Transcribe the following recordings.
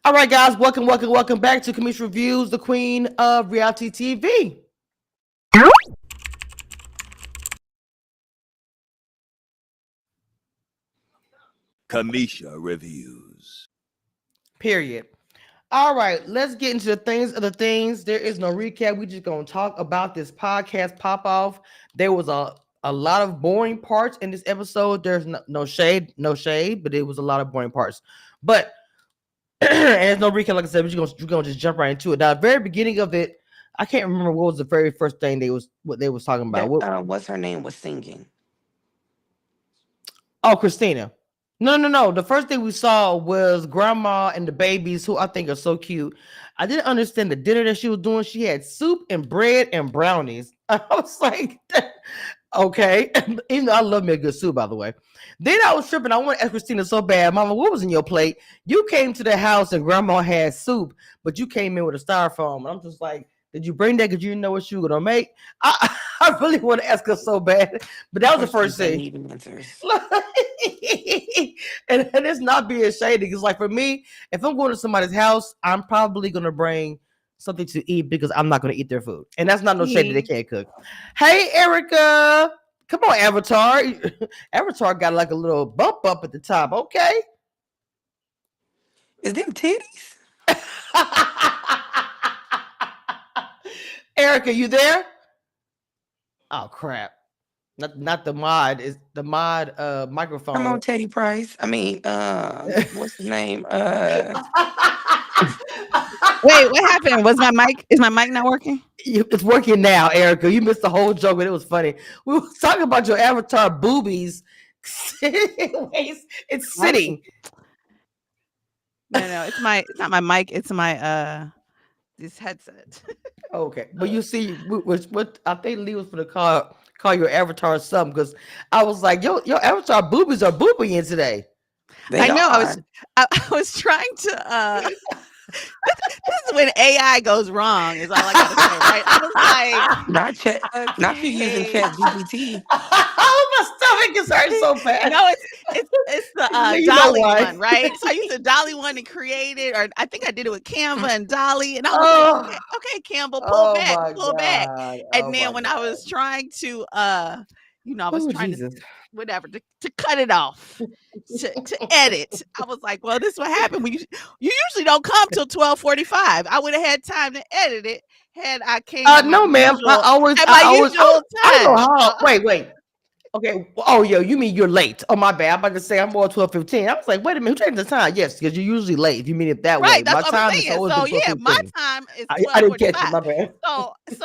All right, guys, welcome back to Kamisha Reviews, the queen of reality TV. Kamisha Reviews. Period. All right, let's get into the things of the things. There is no recap. We just gonna talk about this podcast pop off. There was a lot of boring parts in this episode. There's no shade, but it was a lot of boring parts. But and there's no recap, like I said. We're gonna just jump right into it. Now, the very beginning of it, I can't remember what was the very first thing what they was talking about. What's her name was singing? Oh, Christina. No. The first thing we saw was grandma and the babies, who I think are so cute. I didn't understand the dinner that she was doing. She had soup and bread and brownies. I was like, okay. Even though I love me a good soup, by the way. Then I was tripping. I want to ask Christina so bad, Mama, what was in your plate? You came to the house and grandma had soup, but you came in with a styrofoam. And I'm just like, did you bring that because you didn't know what you were gonna make? I really want to ask her so bad, but that was the first thing. and it's not being shady. It's like, for me, if I'm going to somebody's house, I'm probably gonna bring something to eat because I'm not gonna eat their food, and that's not no shady. They can't cook. Hey, Erica, come on, Avatar. Avatar got like a little bump up at the top. Okay, is them titties? Erica, you there? Oh crap. Not the mod, is the mod microphone. Come on, Teddy Price. I mean, what's his name? Wait, what happened? Is my mic not working? It's working now, Erica. You missed the whole joke, but it was funny. We were talking about your avatar boobies. It's sitting. No, it's not my mic, it's my this headset. Okay, but you see, what I think Lee was for the call your avatar something, because I was like, your avatar boobies are boobieing today. I know. I was trying to this is when AI goes wrong, is all I gotta say, right? I was like, not you using ChatGPT. Oh, my stomach is hurting so bad. No, it's the Dolly one, right? So I used the Dolly one and created, or I think I did it with Canva and Dolly, and I was like, okay, Campbell, pull back. And then when I was trying to I was trying to whatever to cut it off, to edit. I was like, well, this is what happened when you usually don't come till 12:45. I would have had time to edit it had I came. No, ma'am. I always time. I don't know how. Wait. Okay. Oh, yo, you mean you're late? Oh, my bad. I'm about to say I'm more 12:15. I was like, wait a minute, who changed the time? Yes, because you're usually late. If you mean it that way, that's what I'm saying. So yeah, my time is 12:45. I didn't catch it, my bad. So then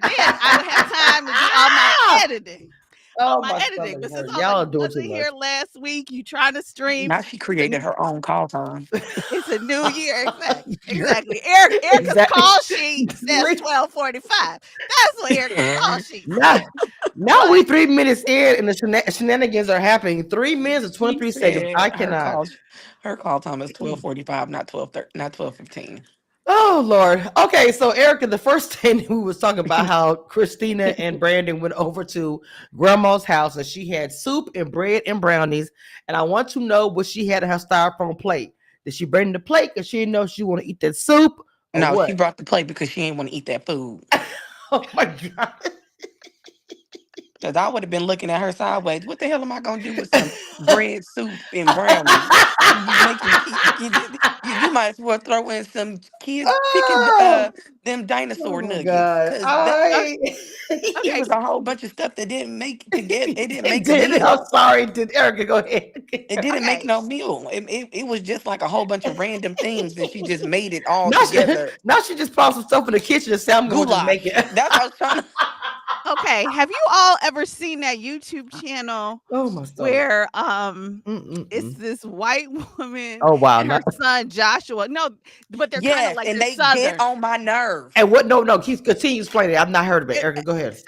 I would have time to do all my editing. My editing. But since I wasn't here last week, you trying to stream. Now she created her own call time. It's a new year. Exactly. Erica's call sheet says 12:45. That's what Erica's call sheet says. Now we 3 minutes in and the shenanigans are happening. 3 minutes and 23 seconds. I cannot. Her call time is 12:45, not 12:15. Oh, Lord. Okay, so Erica, the first thing we was talking about how Christina and Brandon went over to grandma's house and she had soup and bread and brownies. And I want to know what she had in her styrofoam plate. Did she bring the plate because she didn't know she want to eat that soup? No, what? She brought the plate because she didn't want to eat that food. Oh, my God. Because I would have been looking at her sideways. What the hell am I going to do with some bread, soup, and brownies? You might as well throw in some kids' chicken, them dinosaur nuggets. It was a whole bunch of stuff that didn't make it together. It didn't make a meal. I'm sorry. Erica, go ahead. It didn't make no meal. It was just like a whole bunch of random things that she just made it all together. Now she just brought some stuff in the kitchen and said, I'm going to make it. That's what I was trying to... Okay, have you all ever seen that YouTube channel where it's this white woman and her son Joshua? No, but they're kind of like and they Southern. Get on my nerves. And what? No, continue explaining it. I've not heard of it. Erica, go ahead.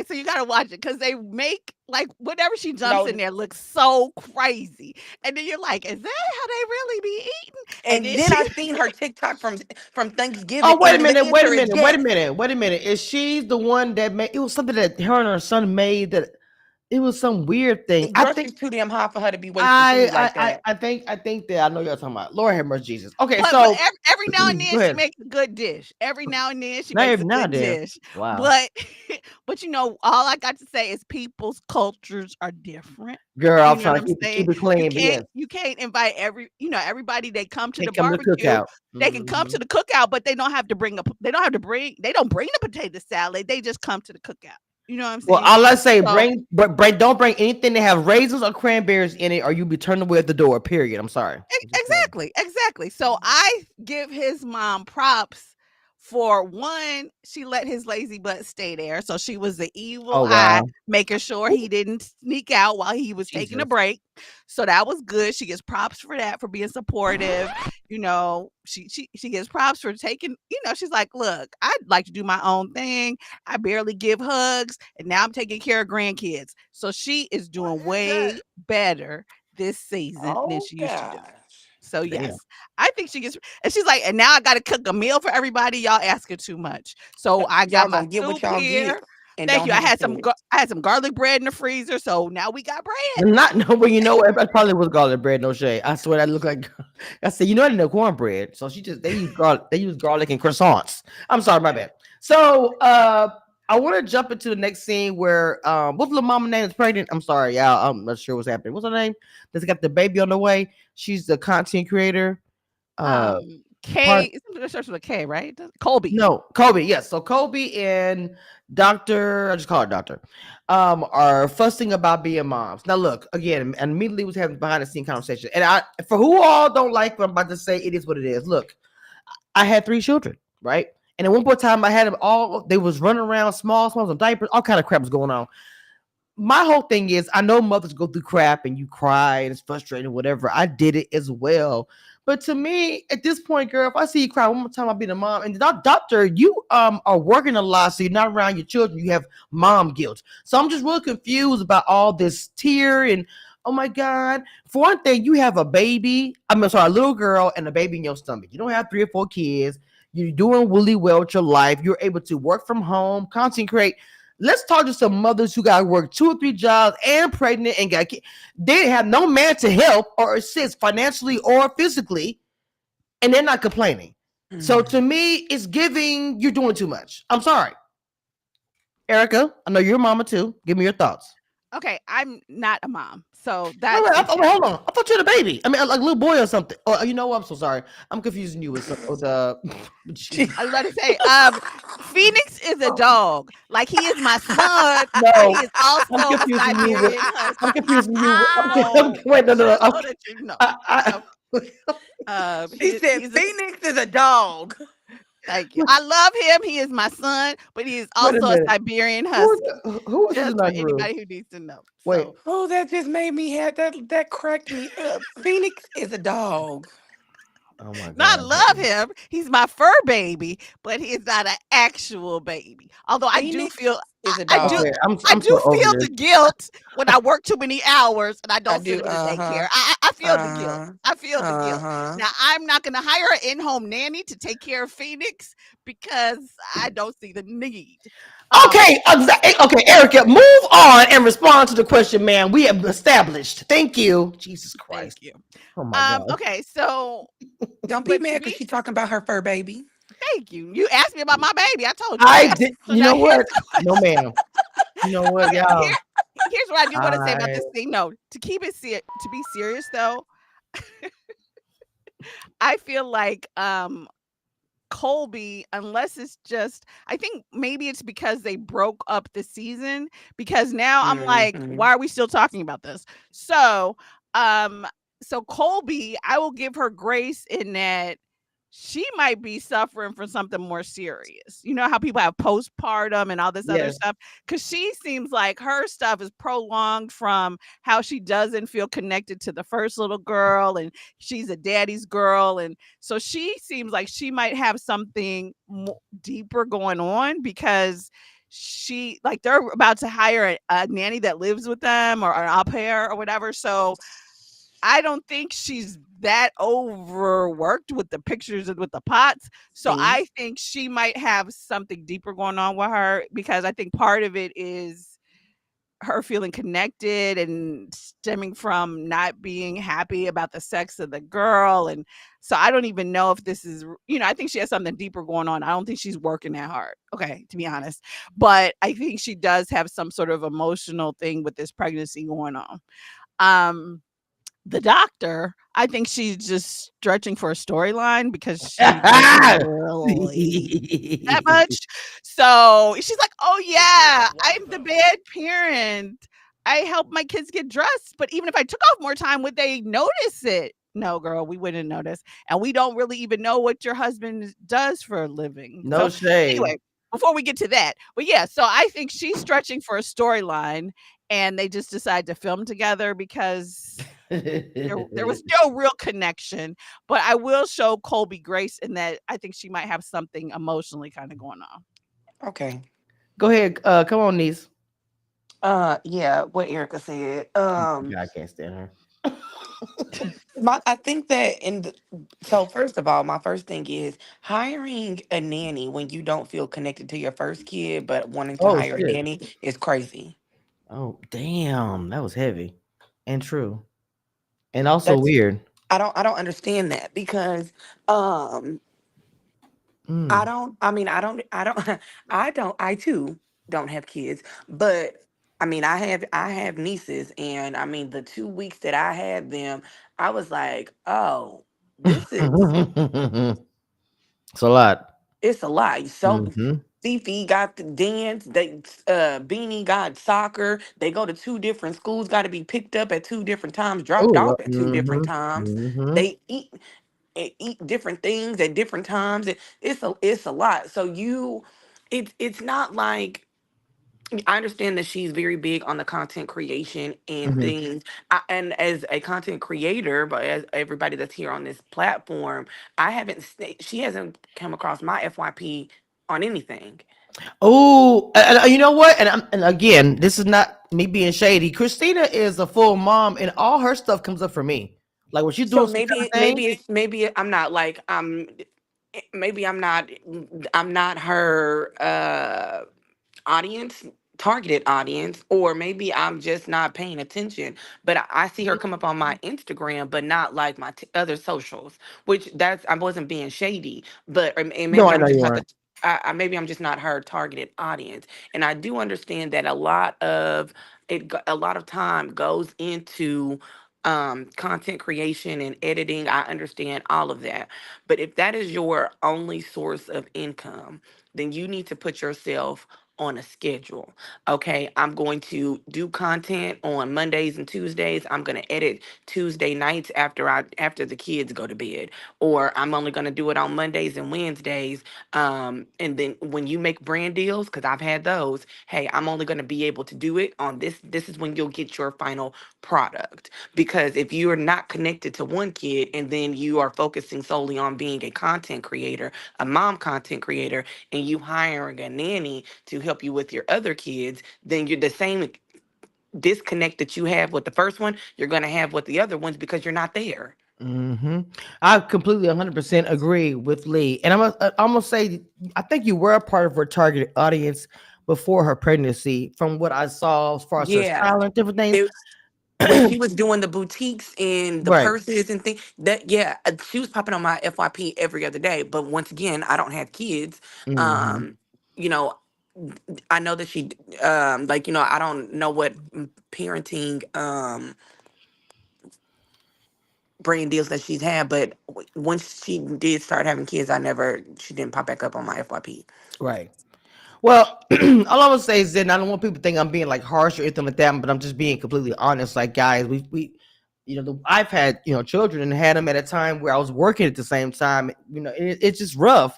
So you got to watch it because they make like whatever she jumps in there looks so crazy, and then you're like, is that how they really be eating? And then I seen her TikTok from Thanksgiving. Oh, wait a minute. Is she the one that made? It was something that her and her son made that It was some weird thing. The groceries too damn high for her to be wasting food like that. I think that I know you're talking about. Lord have mercy, Jesus. Okay, But so every now and then go she ahead. makes a good dish. Every now and then she Not makes a every now good and then. dish. Wow. But all I got to say is people's cultures are different. Girl, I'm You know trying what to I'm keep saying? it clean, but yes. You can't invite everybody. They come to They the come to the barbecue. cookout. They can come to the cookout, but they don't have to bring they don't bring the potato salad. They just come to the cookout. You know what I'm saying? Well, all I say, So, don't bring anything that have raisins or cranberries in it, or you'll be turned away at the door. Period. I'm sorry. exactly. So I give his mom props for one, she let his lazy butt stay there. So she was the evil eye, making sure he didn't sneak out while he was taking a break. So that was good. She gets props for that, for being supportive. She gets props for taking, she's like, look, I'd like to do my own thing. I barely give hugs, and now I'm taking care of grandkids. So she is doing way better this season than she used to do. So yes, I think she gets, and she's like, and now I got to cook a meal for everybody. Y'all asking too much. So I got my soup here. Thank you. I had some garlic bread in the freezer. So now we got bread. Well, you know what? That probably was garlic bread. No shade. I swear that looked like. I said, I didn't know cornbread. So they use garlic. They use garlic and croissants. I'm sorry, my bad. So I want to jump into the next scene where what's the mama name is pregnant. I'm sorry, y'all. I'm not sure what's happening. What's her name? That's got the baby on the way. She's the content creator. K. It starts with a K, right? Colby. No, Colby. Yes. So Colby and Doctor, I just call her Doctor, are fussing about being moms. Now, look again, and immediately was having behind the scene conversation. And for who all don't like what I'm about to say, it is what it is. Look, I had 3 children, right? And at one point in time, I had them all. They was running around, small some diapers, all kind of crap was going on. My whole thing is, I know mothers go through crap and you cry and it's frustrating, whatever. I did it as well. But to me, at this point, girl, if I see you cry one more time, I'll be the mom. And doctor, you are working a lot, so you're not around your children. You have mom guilt. So I'm just really confused about all this tear and oh my God. For one thing, you have a baby. A little girl and a baby in your stomach. You don't have 3 or 4 kids. You're doing really well with your life. You're able to work from home, concentrate. Let's talk to some mothers who got to work 2 or 3 jobs and pregnant and got kids. They have no man to help or assist financially or physically, and they're not complaining. Mm-hmm. So to me, it's giving you're doing too much. I'm sorry. Erica, I know you're a mama too. Give me your thoughts. Okay, I'm not a mom, so that's hold on. I thought you were a baby. I mean, like a little boy or something. Oh, you know what? I'm so sorry. I'm confusing you with I was about to say, Phoenix is a dog. Like he is my son. No, he is also I'm confusing you with. I'm confusing you. Wait, no. She said Phoenix is a dog. Thank you. I love him. He is my son, but he is also a Siberian Husky. Who is just for anybody who needs to know. Wait. So. Oh, that just made me that cracked me up. Phoenix is a dog. Oh my God. No, I love him. He's my fur baby, but he is not an actual baby. Although Phoenix I do feel I do feel the guilt when I work too many hours and I don't send him to daycare. I feel the guilt. I feel the guilt. Now I'm not going to hire an in-home nanny to take care of Phoenix because I don't see the need. Okay, Erica, move on and respond to the question, man. We have established. Thank you. Jesus Christ. Thank you. Oh my God. Okay, so don't be mad because she's talking about her fur baby. Thank you. You asked me about my baby. I told you. I did. So you know what? No, ma'am. You know what, y'all? Here's what I do want to say about this thing. No, to keep it to be serious though, I feel like Colby, unless it's just, I think maybe it's because they broke up the season, because now I'm like, why are we still talking about this? So Colby, I will give her grace in that she might be suffering from something more serious. You know how people have postpartum and all this other stuff? Because she seems like her stuff is prolonged from how she doesn't feel connected to the first little girl, and she's a daddy's girl. And so she seems like she might have something deeper going on, because they're about to hire a nanny that lives with them, or an au pair or whatever. So I don't think she's that overworked with the pictures and with the pots. So I think she might have something deeper going on with her, because I think part of it is her feeling connected and stemming from not being happy about the sex of the girl. And so I don't even know if this is, I think she has something deeper going on. I don't think she's working that hard, okay, to be honest. But I think she does have some sort of emotional thing with this pregnancy going on. The doctor, I think she's just stretching for a storyline because she doesn't really that much. So she's like, "Oh yeah, I'm the bad parent. I help my kids get dressed, but even if I took off more time, would they notice it?" No, girl, we wouldn't notice. And we don't really even know what your husband does for a living. No So shade. anyway, before we get to that, but yeah, so I think she's stretching for a storyline, and they just decide to film together because there was no real connection. But I will show Colby grace in that I think she might have something emotionally kind of going on. Okay. Go ahead. Come on, niece. Yeah, what Erica said. God, I can't stand her. I think that so first of all, my first thing is hiring a nanny when you don't feel connected to your first kid, but wanting to Oh hire a shit. nanny is crazy. Oh damn, that was heavy and true, and also That's weird. I don't understand that because um Mm. I too don't have kids, but I have nieces, and I mean the 2 weeks that I had them, I was like, oh, this is It's a lot. it's a lot. So Mm-hmm. Fifi got the dance, they Beanie got soccer. They go to two different schools, got to be picked up at two different times, dropped Oh. off at two different Mm-hmm. times. Mm-hmm. They eat different things at different times. It's a lot. So it's not like I understand that she's very big on the content creation and Mm-hmm. things. And as a content creator, but as everybody that's here on this platform, she hasn't come across my FYP on anything. Oh, you know what? And again, this is not me being shady. Christina is a full mom, and all her stuff comes up for me. Like when she's So doing some kind of thing. I'm not like maybe I'm not her audience, targeted audience, or maybe I'm just not paying attention. But I see her come up on my Instagram, but not like my other socials. Which I wasn't being shady, but and No, maybe I I'm know just you not aren't. maybe I'm just not her targeted audience. And I do understand that a lot of time goes into content creation and editing. I understand all of that, but if that is your only source of income, then you need to put yourself on a schedule. Okay, I'm going to do content on Mondays and Tuesdays. I'm going to edit Tuesday nights after the kids go to bed, or I'm only going to do it on Mondays and Wednesdays. And then when you make brand deals, because I've had those, hey, I'm only going to be able to do it on this. This is when you'll get your final product. Because if you are not connected to one kid and then you are focusing solely on being a content creator, a mom content creator, and you hiring a nanny to help you with your other kids, then you're the same disconnect that you have with the first one, you're going to have with the other ones because you're not there. Mm-hmm. I completely 100% agree with Lee, and I'm gonna say I think you were a part of her targeted audience before her pregnancy, from what I saw as far as her Yeah. style and different things. It, when she was doing the boutiques and the Right. purses and things, that yeah, she was popping on my FYP every other day. But once again, I don't have kids. Mm-hmm. Um, you know, I know that she like, I don't know what parenting brand deals that she's had, but once she did start having kids, she didn't pop back up on my FYP. Right. Well, all I would say is that I don't want people to think I'm being like harsh or anything like that, but I'm just being completely honest. Like, guys, I've had children and had them at a time where I was working at the same time. It's just rough,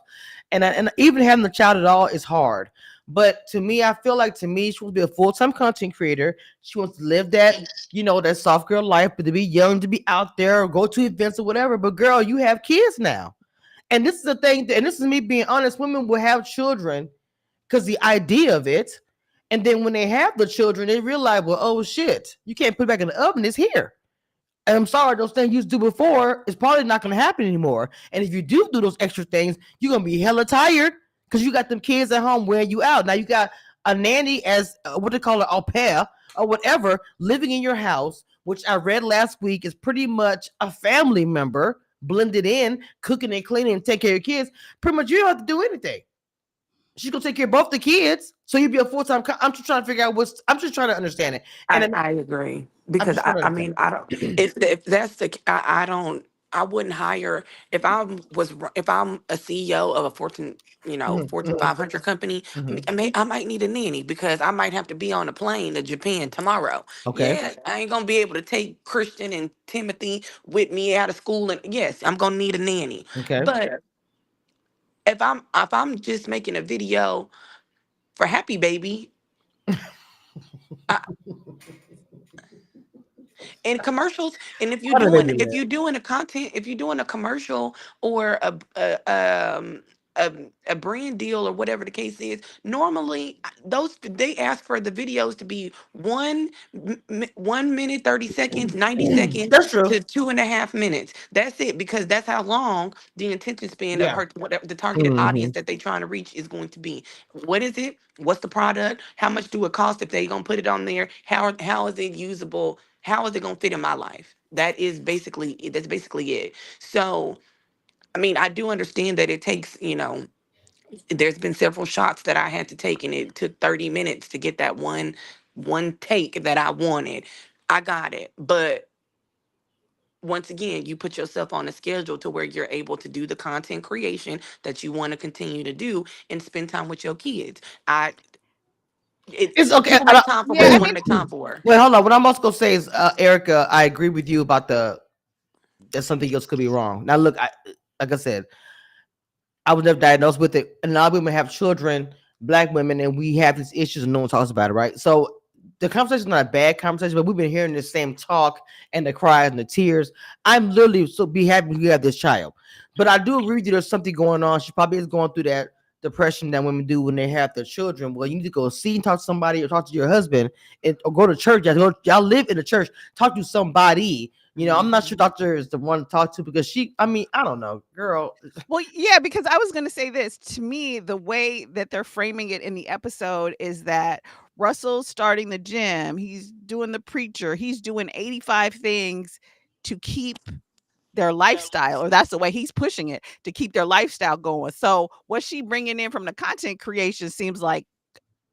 and even having the child at all is hard. But to me, I feel like she wants to be a full-time content creator. She wants to live that soft girl life, but to be young, to be out there, or go to events or whatever. But girl, you have kids now, and this is the thing. And this is me being honest. Women will have children because the idea of it, and then when they have the children, they realize, well, oh shit, you can't put it back in the oven. It's here. And I'm sorry, those things you used to do before is probably not going to happen anymore. And if you do those extra things, you're going to be hella tired because you got them kids at home wearing you out. Now you got a nanny as what they call it, au pair or whatever, living in your house, which I read last week is pretty much a family member blended in, cooking and cleaning and take care of your kids. Pretty much you don't have to do anything. She's gonna take care of both the kids, so you'd be a full-time. I'm just trying to figure out what's. I'm just trying to understand it, and I agree I'm because just trying to I mean understand I don't it. if that's the I don't I wouldn't hire if I'm a CEO of a Mhm, Fortune mhm, 500 company. mhm. I might need a nanny because I might have to be on a plane to Japan tomorrow. Okay, Yeah, I ain't gonna be able to take Christian and Timothy with me out of school, and yes, I'm gonna need a nanny. okay. But if I'm just making a video for Happy Baby. And commercials, and How did they do if that? you're doing a content, if you're doing a commercial or a, a brand deal or whatever the case is, normally those they ask for the videos to be 1 minute 30 seconds, 90 seconds That's true. to 2.5 minutes. That's it, because that's how long the attention span of Yeah. her, whatever the targeted Hmm. audience that they're trying to reach is going to be. What is it? What's the product? How much do it cost if they gonna put it on there? How is it usable? How is it gonna fit in my life? That's basically it. So I mean, I do understand that it takes, there's been several shots that I had to take, and it took 30 minutes to get that one take that I wanted. I got it. But once again, you put yourself on a schedule to where you're able to do the content creation that you want to continue to do and spend time with your kids. It's okay. People make time for what Yeah, they I want to mean, make time for. Wait, hold on. What I'm also gonna say is, Erica, I agree with you about that something else could be wrong. Now, look, like I said, I was never diagnosed with it, and a lot of women have children, black women, and we have these issues, and no one talks about it, right? So the conversation is not a bad conversation, but we've been hearing the same talk and the cries and the tears. I'm literally so be happy you have this child, but I do agree with you. There's something going on. She probably is going through that depression that women do when they have their children. Well, you need to go see and talk to somebody, or talk to your husband, or go to church. Y'all live in the church. Talk to somebody. I'm not sure Mhm. doctor is the one to talk to, because I mean, I don't know, girl. well, yeah, because I was gonna say this. To me, the way that they're framing it in the episode is that Russell's starting the gym, he's doing the preacher, he's doing 85 things to keep their lifestyle, or that's the way he's pushing it, to keep their lifestyle going. So what she bringing in from the content creation seems like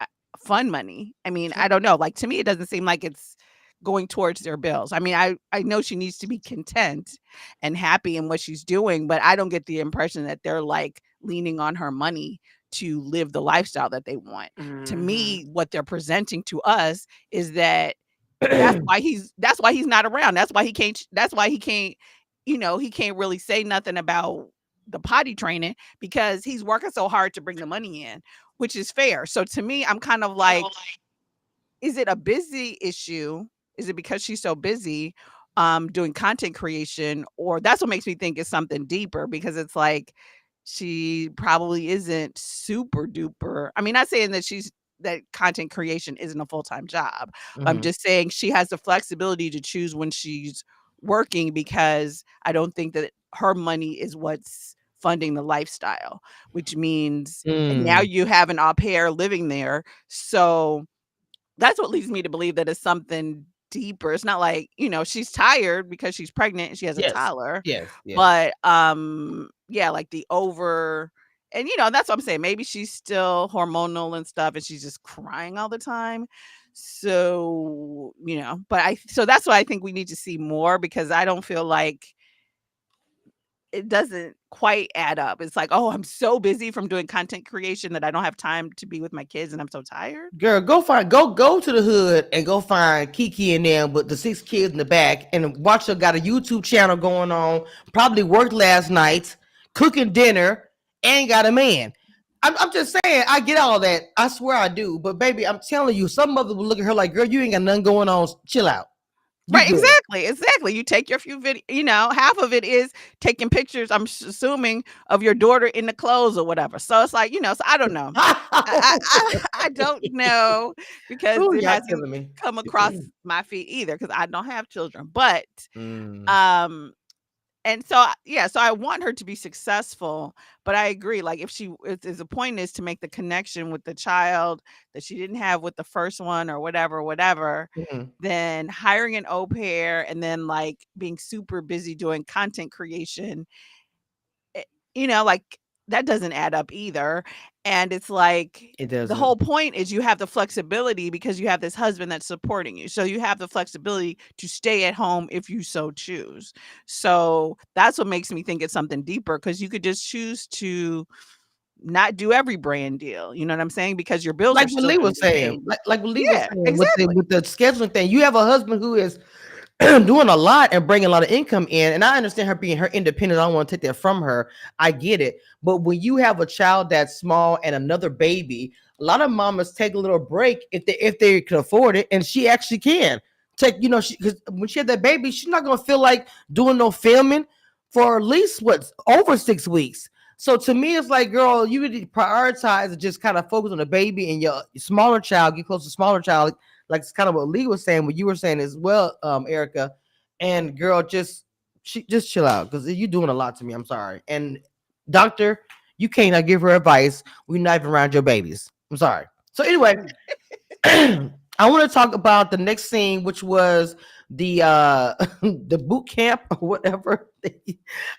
uh, fun money. I mean, I don't know. Like, to me, it doesn't seem like it's going towards their bills. I mean, I know she needs to be content and happy in what she's doing, but I don't get the impression that they're like leaning on her money to live the lifestyle that they want. To Mhm. me, what they're presenting to us is that that's why he's not around. That's why he can't, he can't really say nothing about the potty training, because he's working so hard to bring the money in, which is fair. So to me, I'm kind of like, is it a busy issue? Is it because she's so busy doing content creation? Or that's what makes me think it's something deeper, because it's like she probably isn't super duper. I mean, not saying that content creation isn't a full-time job. I'm Mhm. just saying she has the flexibility to choose when she's working, because I don't think that her money is what's funding the lifestyle, which means, and now Mm. you have an au pair living there. So that's what leads me to believe that it's something deeper. It's not like, she's tired because she's pregnant and she has a Yes. toddler, Yes. Yes. but, yeah, like the over, and, that's what I'm saying. Maybe she's still hormonal and stuff, and she's just crying all the time. So, so that's why I think we need to see more, because I don't feel like it doesn't quite add up. It's like, "Oh, I'm so busy from doing content creation that I don't have time to be with my kids, and I'm so tired." Girl, go to the hood and go find Kiki and them with the 6 kids in the back, and watch her got a YouTube channel going on. Probably worked last night, cooking dinner, and got a man. I'm just saying, I get all that. I swear I do. But baby, I'm telling you, some mother will look at her like, girl, you ain't got nothing going on. Chill out. You Right, good. exactly. You take your few half of it is taking pictures, assuming, of your daughter in the clothes or whatever. So it's like, so I don't know. I don't know, because Oh, it y'all hasn't killing me. come across my feet either, because I don't have children. But Mm. um And so so I want her to be successful, but I agree, like, if the point is to make the connection with the child that she didn't have with the first one or whatever, then hiring an au pair and then, like, being super busy doing content creation, like, that doesn't add up either. And it's like, It the doesn't. whole point is you have the flexibility because you have this husband that's supporting you. So you have the flexibility to stay at home if you so choose. So that's what makes me think it's something deeper, because you could just choose to not do every brand deal. You know what I'm saying? Because your bills are Like what still Lee gonna was get paid. saying, like what Lee was Yeah, saying exactly. with the scheduling thing. You have a husband who is doing a lot and bringing a lot of income in, and I understand her being her independent. I don't want to take that from her. I get it, but when you have a child that's small and another baby, a lot of mamas take a little break if they can afford it, and she actually can take. Because when she had that baby, she's not gonna feel like doing no filming for at least over 6 weeks. So to me, it's like, girl, you need to prioritize and just kind of focus on the baby and your smaller child. Get close to smaller child, like it's kind of what Lee was saying, what you were saying as well, Erica. And girl, just chill out, because you're doing a lot to me. I'm sorry. And doctor, you cannot give her advice. We're not even around your babies. I'm sorry. So anyway, I want to talk about the next scene, which was the the boot camp or whatever. I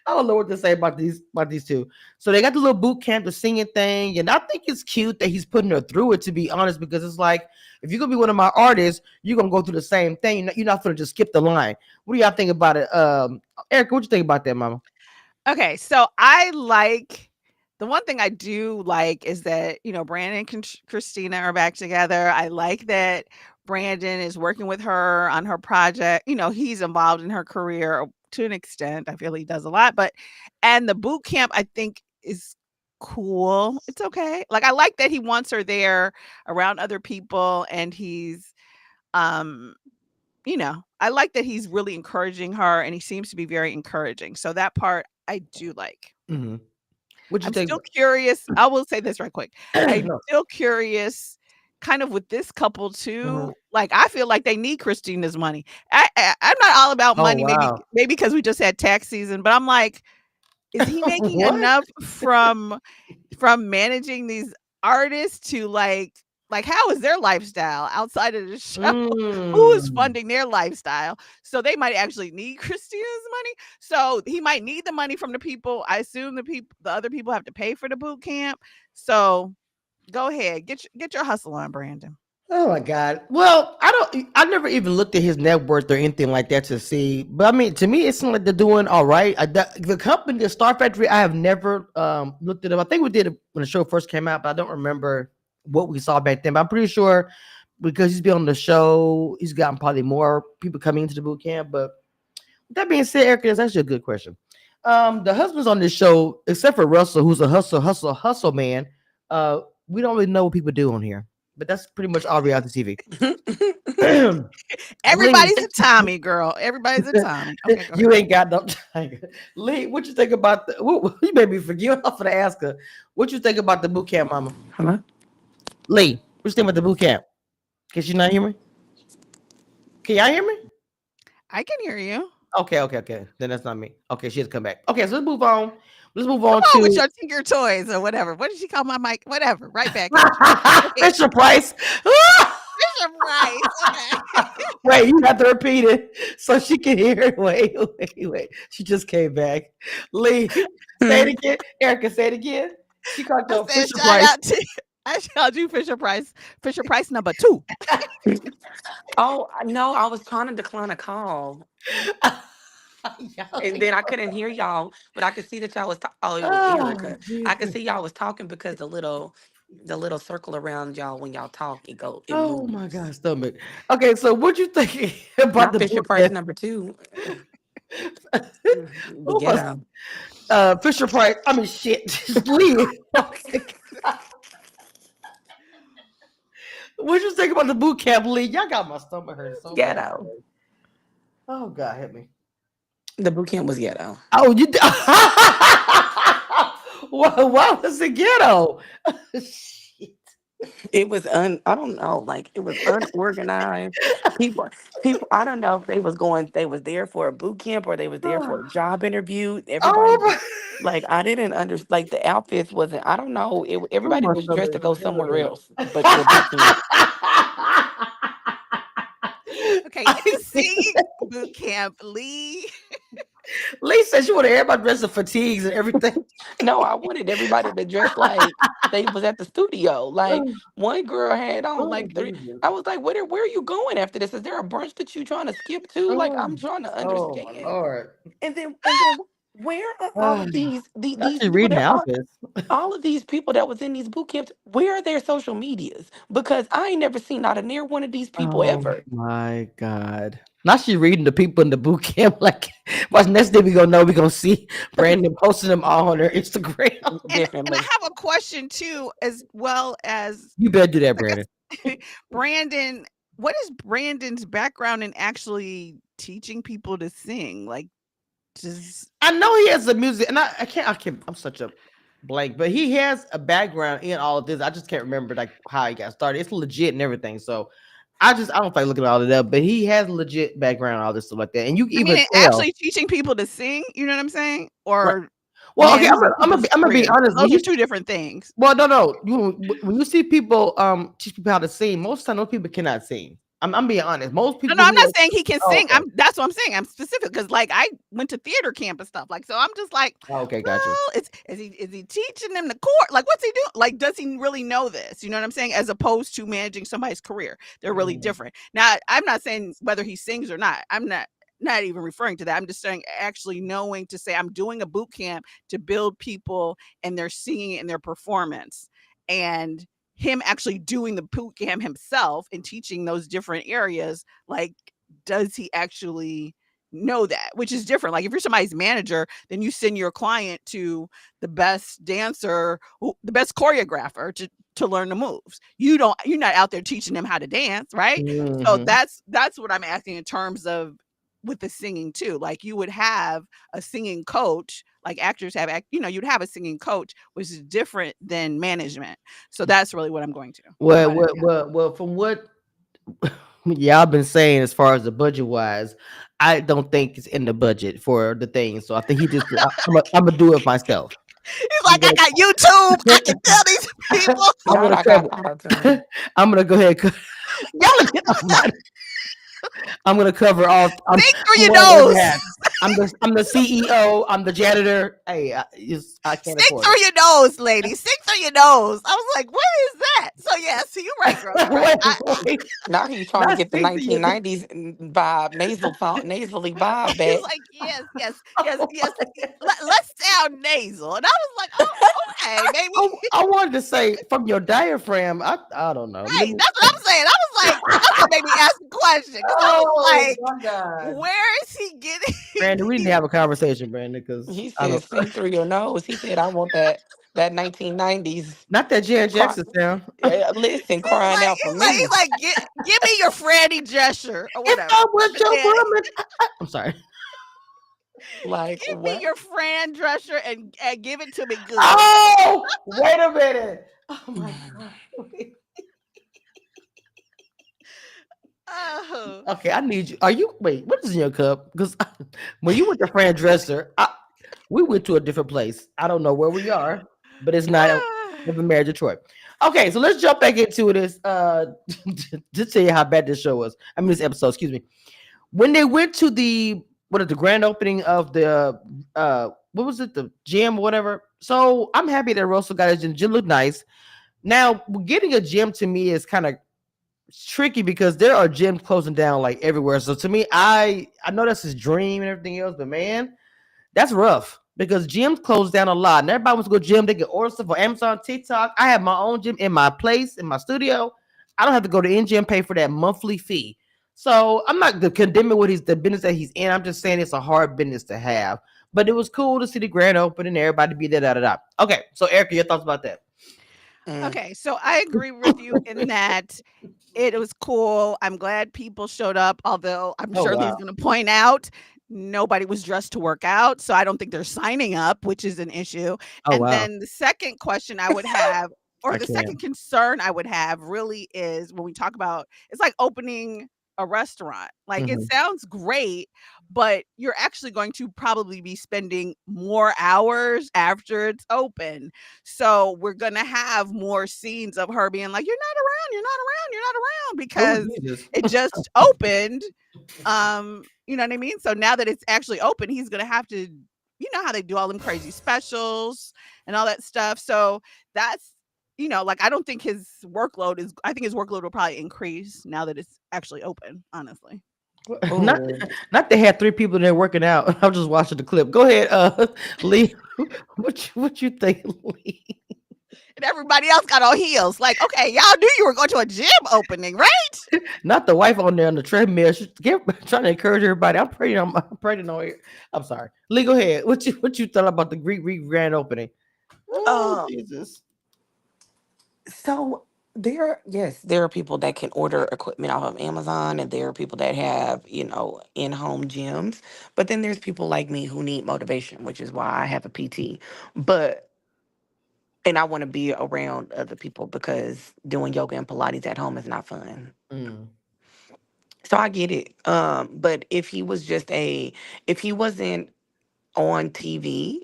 don't know what to say about these two. So they got the little boot camp, the singing thing, and I think it's cute that he's putting her through it, to be honest, because it's like, if you're gonna be one of my artists, you're gonna go through the same thing. You're not gonna just skip the line. What do y'all think about it? Erica, what you think about that, mama? Okay, so I like the one thing I do like is that, Brandon and Christina are back together. I like that Brandon is working with her on her project. He's involved in her career to an extent. I feel he does a lot, and the boot camp I think is cool. It's okay. Like, I like that he wants her there around other people, and he's um I like that he's really encouraging her, and he seems to be very encouraging. So that part I do like. Mm-hmm. What you I'm think? still curious. I will say this right quick. I'm No. still curious kind of with this couple Mhm. too. Like, I feel like they need Christina's money. I'm not all about Oh money, maybe wow. because we just had tax season, but I'm like, is he making What? enough from managing these artists to how is their lifestyle outside of the show? Who is Mm. funding their lifestyle? So they might actually need Christina's money. So he might need the money from the people. I assume the other people have to pay for the boot camp. So go ahead, get your hustle on, Brandon. Oh my God. Well, I never even looked at his net worth or anything like that to see. But I mean, to me, it seems like they're doing all right. The company, the Star Factory, I have never looked at them. I think we did it when the show first came out, but I don't remember what we saw back then. But I'm pretty sure, because he's been on the show, he's gotten probably more people coming into the boot camp. But with that being said, Erica, that's actually a good question. The husbands on this show, except for Russell, who's a hustle man, we don't really know what people do on here. But that's pretty much all reality TV. Everybody's Lee, a Tommy, girl. Everybody's a Tommy. Okay, go you ahead. ain't got no tiger. Lee, what you think about you made me forget off of the ask her. What you think about the boot camp, mama? Hello? Lee, what you think about the boot camp? Can you not hear me? Can y'all hear me? I can hear you. Okay. Then that's not me. Okay, she has to come back. Okay, so let's move on. Let's move Come on on with to your Tinker Toys or whatever. What did she call my mic? Whatever. Right back. Fisher Price. Fisher Price. Okay. Wait, you have to repeat it so she can hear it. Wait. She just came back. Lee, say it again. Erica, say it again. She called I you said, Fisher shout Price. out to I called you Fisher Price. Fisher Price number 2. Oh, no, I was trying to decline a call. And then I couldn't hear y'all, but I could see that y'all was oh, it was Oh, Erica. I could Jesus. see y'all was talking because the little circle around y'all when y'all talk, it Oh my moves. God, stomach. Okay, so what you think about Not the Fisher boot Price camp? number 2. The Who was ghetto. Fisher Price? I mean, shit. Just leave. What you think about the boot camp, Lee? Y'all got my stomach hurting so bad. Ghetto. Oh God, hit me. The boot camp was ghetto. Oh, you. Why was it ghetto? Shit. It was I don't know, like it was unorganized. People people I don't know if they was there for a boot camp or they was there for a job interview. Everybody Oh was like I didn't understand like the outfits wasn't I don't know. oh Everybody my was dressed to stomach go is somewhere hurting. else but to a boot camp. Okay, in the singing boot camp, Lee. Lee said she wanted everybody dressed in fatigues and everything. No, I wanted everybody to dress like they was at the studio. Like one girl had on Oh, like three. Jesus. I was like, where are you going after this? Is there a brunch that you trying to skip to? Like I'm trying to Oh my understand. Lord. And then where are all of Now these she's people reading that are outfits. all of these people that was in these boot camps? Where are their social medias? Because I ain't never seen not a near one of these people Oh ever. my God. Now she reading the people in the boot camp like watch next day we gonna know we gonna see Brandon posting them all on her Instagram. And I Definitely. have a question too, as well as You better do that, I Brandon. guess Brandon. What is Brandon's background in actually teaching people to sing? Like, does I know he has a music, and I can't. I'm such a blank, but he has a background in all of this. I just can't remember like how he got started. It's legit and everything. So I don't feel like looking at all of that, but he has a legit background, all this stuff like that, and you can I mean, even tell. actually teaching people to sing? You know what I'm saying? Right. Or Well, okay, managing people's I'm gonna be careers? honest. Those are two different things. Well, no. When you see people teach people how to sing, most of the time those people cannot sing. I'm being honest. Most No, people no, I'm who not are, saying he can oh, sing. okay. That's what I'm saying. I'm specific because, like, I went to theater camp and stuff. Like, so I'm just like, Oh, okay, gotcha. well, is he teaching them the chord? Like, what's he doing? Like, does he really know this? You know what I'm saying? As opposed to managing somebody's career, they're really different. Now, I'm not saying whether he sings or not. I'm not even referring to that. I'm just saying actually knowing to say I'm doing a boot camp to build people and their singing and their performance, and him actually doing the boot camp himself and teaching those different areas, like, does he actually know that? Which is different. Like, if you're somebody's manager, then you send your client to the best dancer, the best choreographer to learn the moves. You're not out there teaching them how to dance, right? So Mhm. that's what I'm asking in terms of with the singing too. Like, you would have a singing coach, like actors have you'd have a singing coach, which is different than management. So that's really what I'm going to. Well, from what y'all been saying as far as the budget wise, I don't think it's in the budget for the thing. So I think he just I'm gonna do it myself. He's I'm like, I gonna, got YouTube. I can tell these people. I'm Not gonna I got cover. I'm gonna go ahead. Y'all look at I'm gonna cover all. Sing through I'm your wearing every nose. hat. I'm the CEO. I'm the janitor. Hey, I can't Sing afford through your nose, lady. Sing through your nose. I was like, what is that? So yeah, so you're right, girl. You're right. it. Wait, now he's trying to not get the speak to you. 1990s vibe, nasally vibe He's back. like, yes, yes, yes, yes. Let's sound nasal. And I was like, oh, okay, maybe. I wanted to say from your diaphragm. I don't know. Right. That's what I'm saying. I was like, that's what made me ask the question. Because I was like, my God, where is he getting Brandon, we need to these? have a conversation, Brandon, because He I said, don't. "Sing through your nose." He said, "I want that 1990s Not that Janet cry, Jackson sound. listen, crying out for He's me." like, give me your Franny gesture or If whatever. I was And your then woman, I'm sorry. Like give me what? your Fran dresser and give it to me good. Oh, wait a minute. Oh my God. Oh, Okay, I need you. Are you wait? What is in your cup? Because when you went to Fran Dresser, we went to a different place. I don't know where we are, but it's not Never Married Detroit. Okay, so let's jump back into this. To tell you how bad this show was. I mean, this episode. Excuse me. When they went to the grand opening of the what was it, the gym or whatever. So I'm happy that Russell got his gym. Gym looked nice. Now getting a gym to me is kind of tricky because there are gyms closing down like everywhere. So to me, I know that's his dream and everything else, but man, that's rough because gyms close down a lot. And everybody wants to go gym. They can order stuff on Amazon, TikTok. I have my own gym in my place, in my studio. I don't have to go to in-gym, pay for that monthly fee. So I'm not condemning the business that he's in. I'm just saying it's a hard business to have. But it was cool to see the grand opening, everybody be there, da da da. Okay, so Erica, your thoughts about that? Mm. okay. So I agree with you in that it was cool. I'm glad people showed up, although I'm Oh sure he's wow. going to point out nobody was dressed to work out. So I don't think they're signing up, which is an issue. Oh And wow. then the second question I would have or I the can't. second concern I would have really is when we talk about it's like opening a restaurant. Like it Mhm. sounds great, but you're actually going to probably be spending more hours after it's open. So we're gonna have more scenes of her being like, "You're not around, you're not around, you're not around," Oh, because Jesus. it just opened. You know what I mean? So now that it's actually open, he's gonna have to, you know how they do all them crazy specials and all that stuff. So that's, like I don't think his workload is I think his workload will probably increase now that it's actually open, honestly. Not Oh, not they had 3 people there working out. I'm just watching the clip. Go ahead, Lee. What you think, Lee? And everybody else got on heels. Like, okay, y'all knew you were going to a gym opening, right? Not the wife on there on the treadmill. She's trying to encourage everybody. I'm praying on here. I'm sorry. Lee, go ahead. What you thought about the Greek grand opening? Oh, um, Jesus. so there are people that can order equipment off of Amazon, and there are people that have, in-home gyms. But then there's people like me who need motivation, which is why I have a PT. But and I want to be around other people because doing yoga and Pilates at home is not fun. Mm. So I get it. But if he wasn't on TV,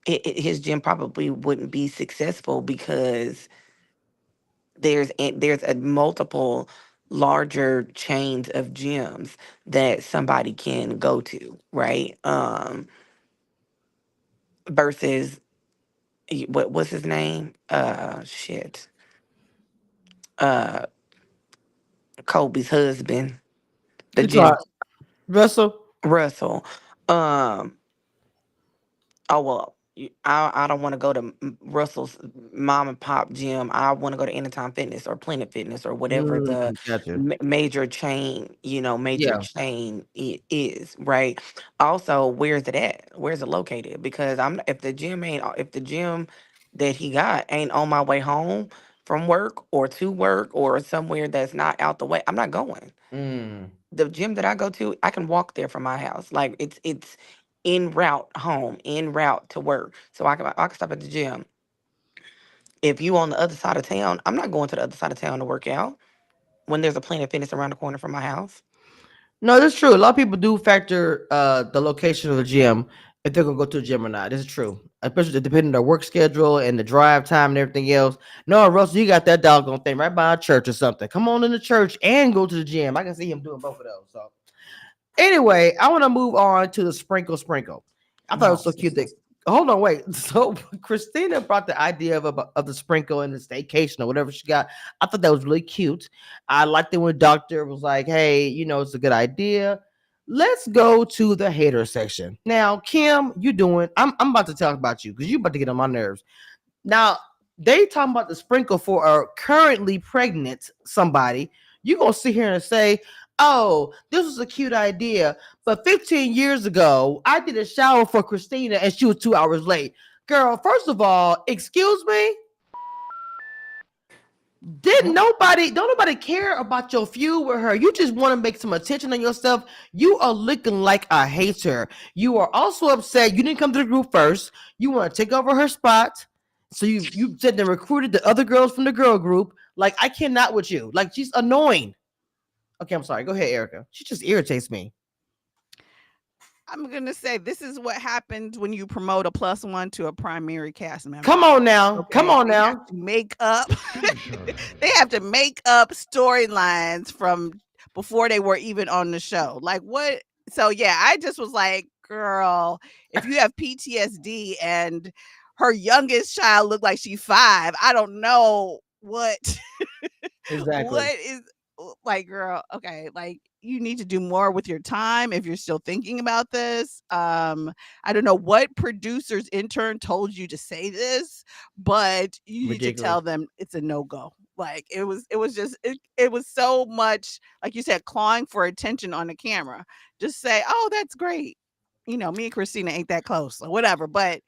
his gym probably wouldn't be successful because there's a multiple larger chains of gyms that somebody can go to, right? Versus what's his name? Shit. Uh, Kobe's husband, the You thought gym Russell? Russell. Um, Oh well, I don't want to go to Russell's mom and pop gym. I want to go to Anytime Fitness or Planet Fitness or whatever the Gotcha. major chain, major Yeah. chain it is, right? Also, where's it at? Where's it located? Because if the gym that he got ain't on my way home from work or to work or somewhere that's not out the way, I'm not going. Mm. The gym that I go to, I can walk there from my house. Like it's en route home, en route to work. So I can stop at the gym. If you on the other side of town, I'm not going to the other side of town to work out when there's a Planet Fitness around the corner from my house. No, that's true. A lot of people do factor the location of the gym if they're gonna go to the gym or not. This is true, especially depending on their work schedule and the drive time and everything else. No, Russell, you got that doggone thing right by a church or something. Come on in the church and go to the gym. I can see him doing both of those. So anyway, I want to move on to the sprinkle. I thought it was Oh, so cute that. Hold on, wait. So Christina brought the idea of the sprinkle and the staycation or whatever she got. I thought that was really cute. I liked it when Doctor was like, "Hey, it's a good idea. Let's go to the hater section now." Kim, you doing? I'm about to talk about you because you about to get on my nerves. Now they talking about the sprinkle for a currently pregnant somebody. You gonna sit here and say, "Oh, this was a cute idea," but 15 years ago, I did a shower for Christina and she was 2 hours late. Girl, first of all, excuse me. Don't nobody care about your feud with her. You just want to make some attention on yourself. You are looking like a hater. You are also upset you didn't come to the group first. You want to take over her spot. So you said they recruited the other girls from the girl group. Like, I cannot with you. Like, she's annoying. Okay, I'm sorry. Go ahead, Erica. She just irritates me. I'm gonna say this is what happens when you promote a plus one to a primary cast member. Come on now. Come Okay, on they have now. to make up. They have to make up storylines from before they were even on the show. Like what? So yeah, I just was like, girl, if you have PTSD and her youngest child looked like she's 5, I don't know what Exactly. what is like, girl, okay, like you need to do more with your time if you're still thinking about this. I don't know what producer's intern told you to say this, but you need to Ridiculous. tell them it's a no-go. Like it was just it was so much, like you said, clawing for attention on the camera. Just say, oh, that's great. Me and Christina ain't that close or whatever, but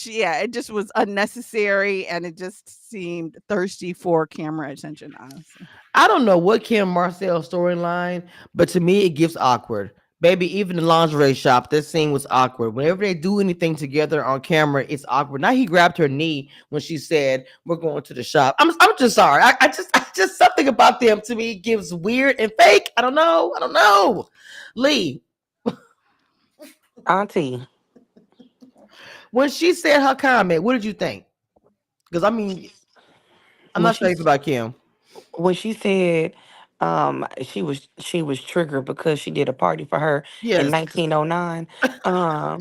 it just was unnecessary and it just seemed thirsty for camera attention, honestly. I don't know what Kim Marcel's storyline, but to me it gives awkward Baby, even the lingerie shop, this scene was awkward. Whenever they do anything together on camera, it's awkward. Now he grabbed her knee when she said, "We're going to the shop." I'm just sorry. I just something about them to me gives weird and fake. I don't know. I don't know. Lee, Auntie, when she said her comment, what did you think? Because I mean, I'm when not she sure about Kim. when she said she was triggered because she did a party for her in Yes, 1909. Um,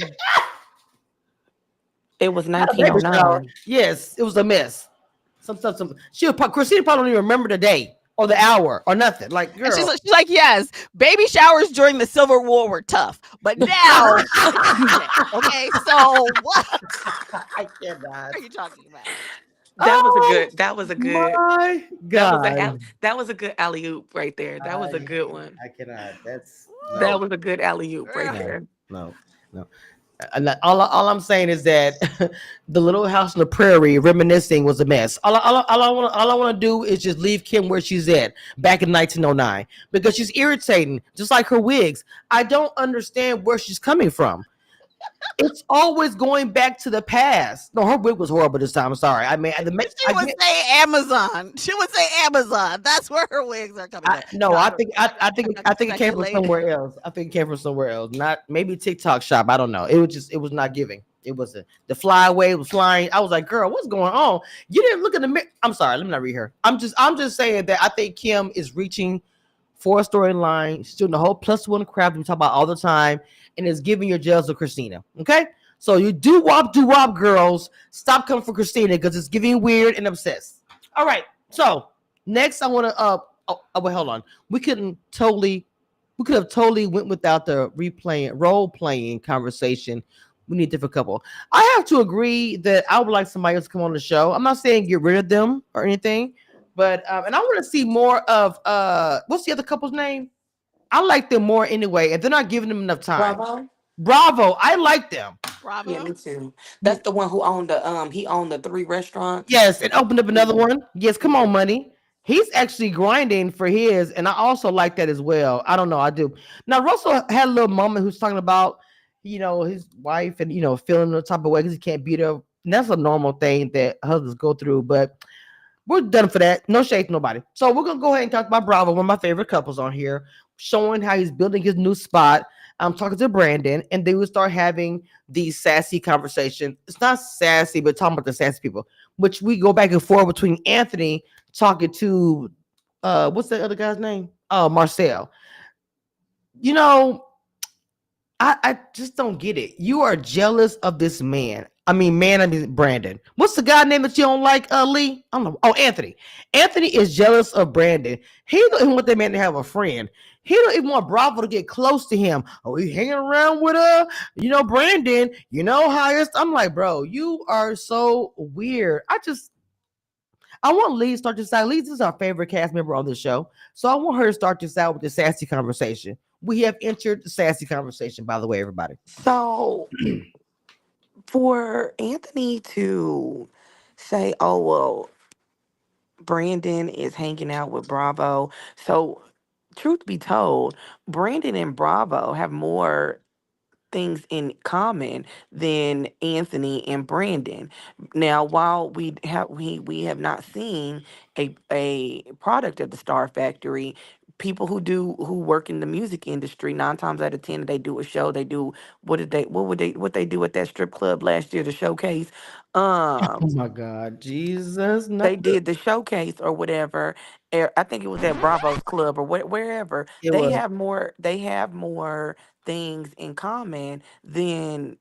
it was not a baby shower. 1909. Yes, it was a mess. Some stuff. Christina probably don't even remember the day or the hour or nothing. Like, And she's girl. she's like, yes, baby showers during the Civil War were tough, but now it's easy. Okay, so what I cannot. are you talking about? That was a Oh good. That was a good. my God. That was a good alley oop right there. That was a I good one. I cannot. That's That no, Woo, was a good alley oop right girl. no, there. no, no. All I'm saying is that the little house on the prairie reminiscing was a mess. All I want to do is just leave Kim where she's at back in 1909 because she's irritating, just like her wigs. I don't understand where she's coming from. It's always going back to the past. No, her wig was horrible this time. I'm sorry. I mean, She I would get. say Amazon. She would say Amazon. That's where her wigs are coming from. No, No, I I'm, think I'm, I'm I think it came from speculating. somewhere else. I think it came from somewhere else. Not maybe TikTok shop. I don't know. It was not giving. It wasn't. The flyaway was flying. I was like, girl, what's going on? You didn't look in the mirror. I'm sorry. Let me not read her. I'm just saying that I think Kim is reaching for a storyline. She's doing the whole plus one crap we talk about all the time, and is giving your jails to Christina. Okay. So you do wop girls. Stop coming for Christina because it's giving weird and obsessed. All right. So next, I want to wait, hold on. We could have totally went without the replaying role playing conversation. We need a different couple. I have to agree that I would like somebody else to come on the show. I'm not saying get rid of them or anything, but and I want to see more of what's the other couple's name? I like them more anyway, and they're not giving them enough time. Bravo. Bravo, I like them. Yeah, Bravo. me too. That's the one who owned the he owned the three restaurants. Yes, and opened up another Mhm. one. Yes, come on, Yeah. money. He's actually grinding for his, and I also like that as well. I don't know, I do. Now, Russell had a little moment who's talking about, his wife and feeling the type of way because he can't beat her. And that's a normal thing that husbands go through, but we're done for that. No shade to nobody. So we're gonna go ahead and talk about Bravo, one of my favorite couples on here, showing how he's building his new spot. I'm talking to Brandon, and then we start having these sassy conversations. It's not sassy, but talking about the sassy people, which we go back and forth between Anthony talking to what's the other guy's name? Oh, Marcel. You know, I just don't get it. You are jealous of this man. I mean Brandon. What's the guy name that you don't like, Lee? I don't know. Oh, Anthony. Anthony is jealous of Brandon. He don't even want that man to have a friend. He don't even want Bravo to get close to him. Oh, he hanging around with Brandon. You know how it's. I'm like, bro, you are so weird. I want Lee to start this out. Lee is our favorite cast member on the show. So I want her to start this out with the sassy conversation. We have entered the sassy conversation, by the way, everybody. So for Anthony to say, "Oh well, Brandon is hanging out with Bravo," so truth be told, Brandon and Bravo have more things in common than Anthony and Brandon. Now, while we have not seen a product of the Star Factory, people who work in the music industry, 9 times out of 10 they do a show. They do what they do at that strip club last year, the showcase. Oh Um my God, Jesus, not they the. did the showcase or whatever. I think it was at Bravo's Club or wherever. It was. They have more things in common than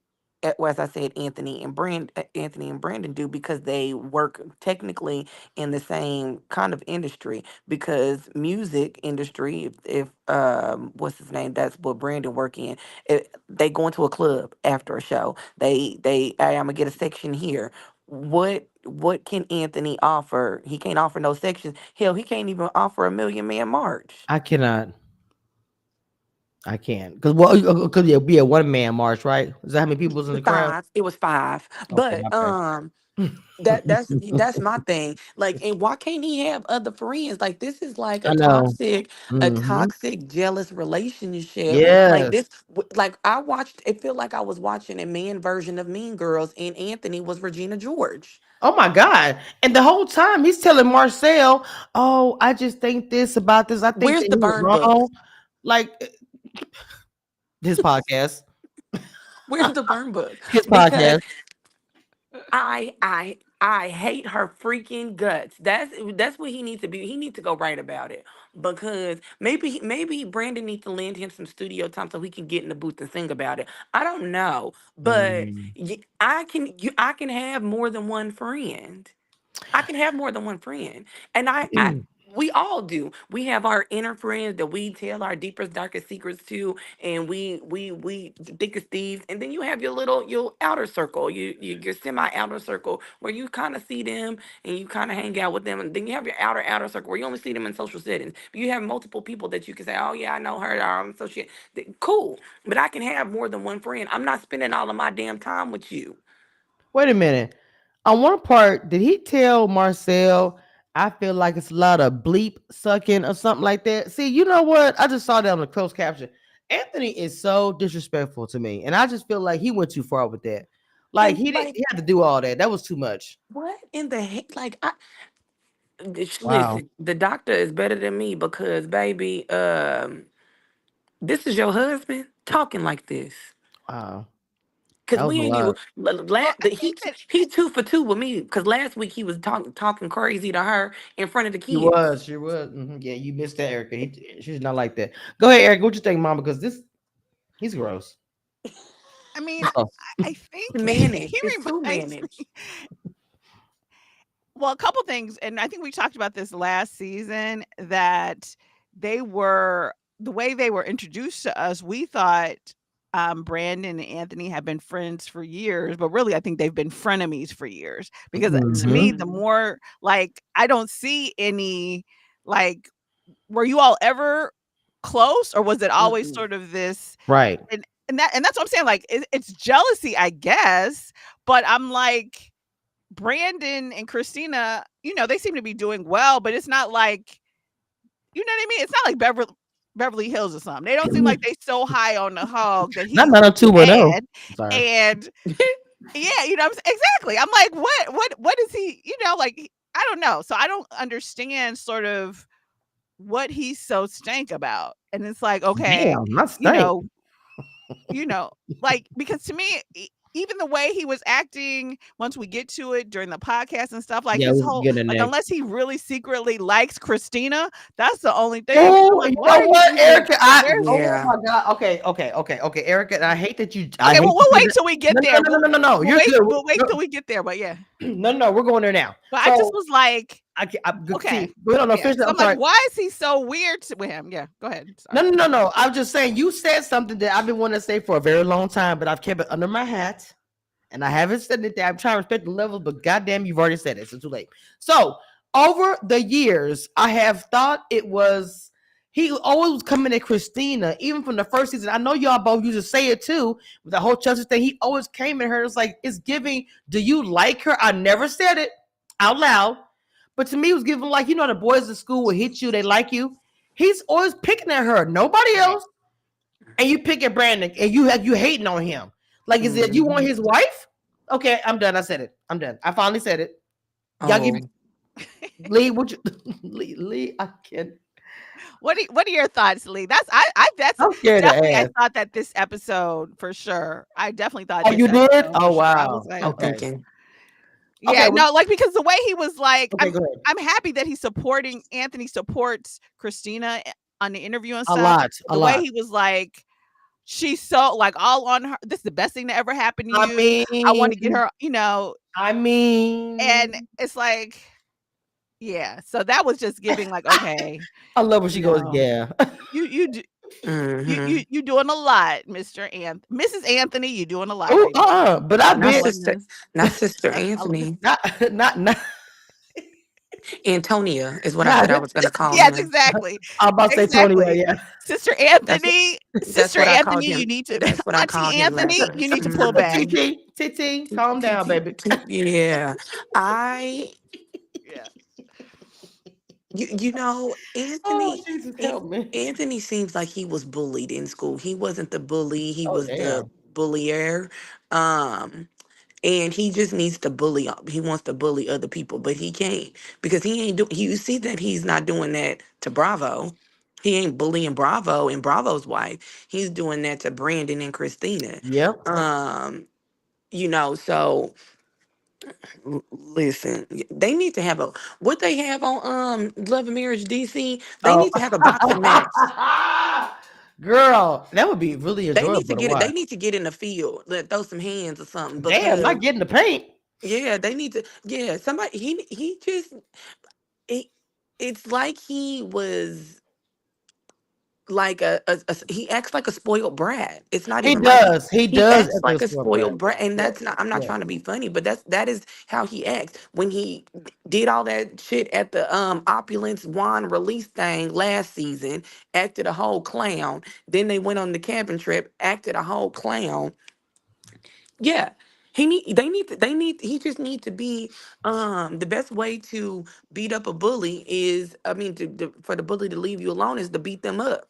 well, as I said, Anthony and Brandon do because they work technically in the same kind of industry. Because music industry, if what's his name, that's what Brandon work in. They go into a club after a show. Hey, I'm gonna get a section here. What can Anthony offer? He can't offer no sections. Hell, he can't even offer a Million Man March. I cannot. I can't because it'll be a one man march, right? Is that how many people was in the crowd? Five. It was five. Okay, But my bad. that's my thing. Like, and why can't he have other friends? Like, this is like I know. a Hmm. toxic, jealous relationship. Like Yes. this, like I watched. It feel like I was watching a man version of Mean Girls, and Anthony was Regina George. Oh my God. And the whole time he's telling Marcel, oh, I just think this about this. I think Where's that the he was burn wrong. books? Like his podcast. Where's the burn books? His Because podcast. I hate her freaking guts. That's what he needs to be. He needs to go write about it because maybe Brandon needs to lend him some studio time so he can get in the booth and sing about it. I don't know, but Mm. I can have more than one friend. I can have more than one friend. And I we all do. We have our inner friends that we tell our deepest, darkest secrets to, and we thick as thieves. And then you have your outer circle, your semi outer circle where you kind of see them and you kind of hang out with them. And then you have your outer circle where you only see them in social settings. But you have multiple people that you can say, oh yeah, I know her, or I'm associate. Cool. But I can have more than one friend. I'm not spending all of my damn time with you. Wait a minute. On one part, did he tell Marcel, I feel like it's a lot of bleep sucking or something like that? See, you know what? I just saw that on the closed caption. Anthony is so disrespectful to me. And I just feel like he went too far with that. Like And he didn't like, he had to do all that. That was too much. what in the heck? Like, Wow. listen, the doctor is better than me because, baby, this is your husband talking like this. Wow. Cause That was we a ain't even lot. Well, I think that he 2 for 2 with me. Cause last week he was talking crazy to her in front of the She kids. was. She was. Yeah, you missed that, Erica. She's not like that. Go ahead, Erica. What you think, Mama? Because he's gross. I mean, Oh, I think Managed. he It's too reminds managed. me. Well, a couple things, and I think we talked about this last season that the way they were introduced to us. We thought Brandon and Anthony have been friends for years, but really, I think they've been frenemies for years. Because to me, the Hmm. more like I don't see any like, were you all ever close, or was it always Mm-mm. sort of this? right. And that's what I'm saying. Like it's jealousy, I guess, but I'm like Brandon and Christina, they seem to be doing well, but it's not like, you know what I mean? It's not like Beverly Hills or something. They don't seem like they so high on the hog that Not he's 90210. mad. Sorry. And yeah, exactly. I'm like, what is he, like I don't know. So I don't understand sort of what he's so stank about. And it's like, okay, Damn, not you stank. know, you know, like because to me, even the way he was acting once we get to it during the podcast and stuff, like Yeah, his we'll whole get in like next. unless he really secretly likes Christina, that's the only thing. 'Cause I'm Oh, like, you why know are you what, even Erica? where's Oh Yeah. my God. Okay, Erica. And I hate that you. I okay, hate well to we'll do wait that. till we get No, there. no, no, no, no, no, no. You're good. We'll wait No, till we get there, but yeah. no, no, we're going there now. But I just So was like, I can. okay. See. We don't know. Yeah. Finish that. So I'm I'm like, sorry. why is he so weird with him? Yeah, go ahead. No, Sorry. no, no, no. I'm just saying you said something that I've been wanting to say for a very long time, but I've kept it under my hat. And I haven't said it there. I'm trying to respect the levels, but goddamn, you've already said it. So it's too late. So over the years, I have thought it was he always was coming at Christina, even from the first season. I know y'all both used to say it too with the whole Chelsea thing. He always came at her. It's like it's giving. Do you like her? I never said it out loud, but to me, it was giving like the boys in school will hit you. They like you. He's always picking at her. Nobody Right. else. And you pick at Brandon, and you hating on him. Like, is it you want Mhm. his wife? Okay, I'm done. I said it. I'm done. I finally said it. Y'all give me Oh, Lee. Would you Lee? I can't. What are your thoughts, Lee? That's I'm scared to definitely I ask. thought that this episode for sure. I definitely thought Oh, this you did? episode Oh, for sure. I was wow. like, I'm Okay. thinking. Okay. yeah, no, like because the way he was like, Okay. Go ahead. I'm happy that he's supporting Anthony supports Christina on the interview and A stuff. lot. But A the way lot. he was like, she's so like all on her. This is the best thing to ever happen to I you. I want to get mean. her, I mean. and it's like, yeah. So that was just giving like, okay, I love when she you goes. know, Yeah. you do. Hmm. You doing a lot, Mrs. Anthony. You doing a lot Oh. right now. But So I've Not that been sister, wasn't. not Sister I Anthony. not. Antonia is what I said God, I was going to call Yes, him. exactly. I'm about to say Tony. Exactly. Yeah. Sister That's what Anthony, that's Sister what I called Anthony, him. you need to That's what I called Auntie him last Anthony, time. you need to pull back. TT, calm down, baby. Yeah. I Yeah. you know, Oh, Jesus, An- help me. Anthony seems like he was bullied in school. He wasn't the bully, he Oh, was the damn. bullier. Um and he just needs to bully he wants to bully other people, but he can't because he ain't do you see that he's not doing that to Bravo. He ain't bullying Bravo and Bravo's wife. He's doing that to Brandon and Christina. Yep. Um, so listen, they need to have a what they have on Love and Marriage DC. They Oh. need to have a boxing match. Girl, that would be really enjoyable to They watch. need to get in the field, let throw some hands or something Damn, because not getting the paint. yeah, they need to somebody he just it, it's like he was like he acts like a spoiled brat. It's not He even like does. He he does acts at the like a sport bread. spoiled brat, and Yes. that's not. I'm not Yes. trying to be funny, but that is how he acts when he did all that shit at the opulence wine release thing last season. Acted a whole clown. Then they went on the cabin trip. Acted a whole clown. Yeah. He just need to be the best way to beat up a bully is I mean for the bully to leave you alone is to beat them up.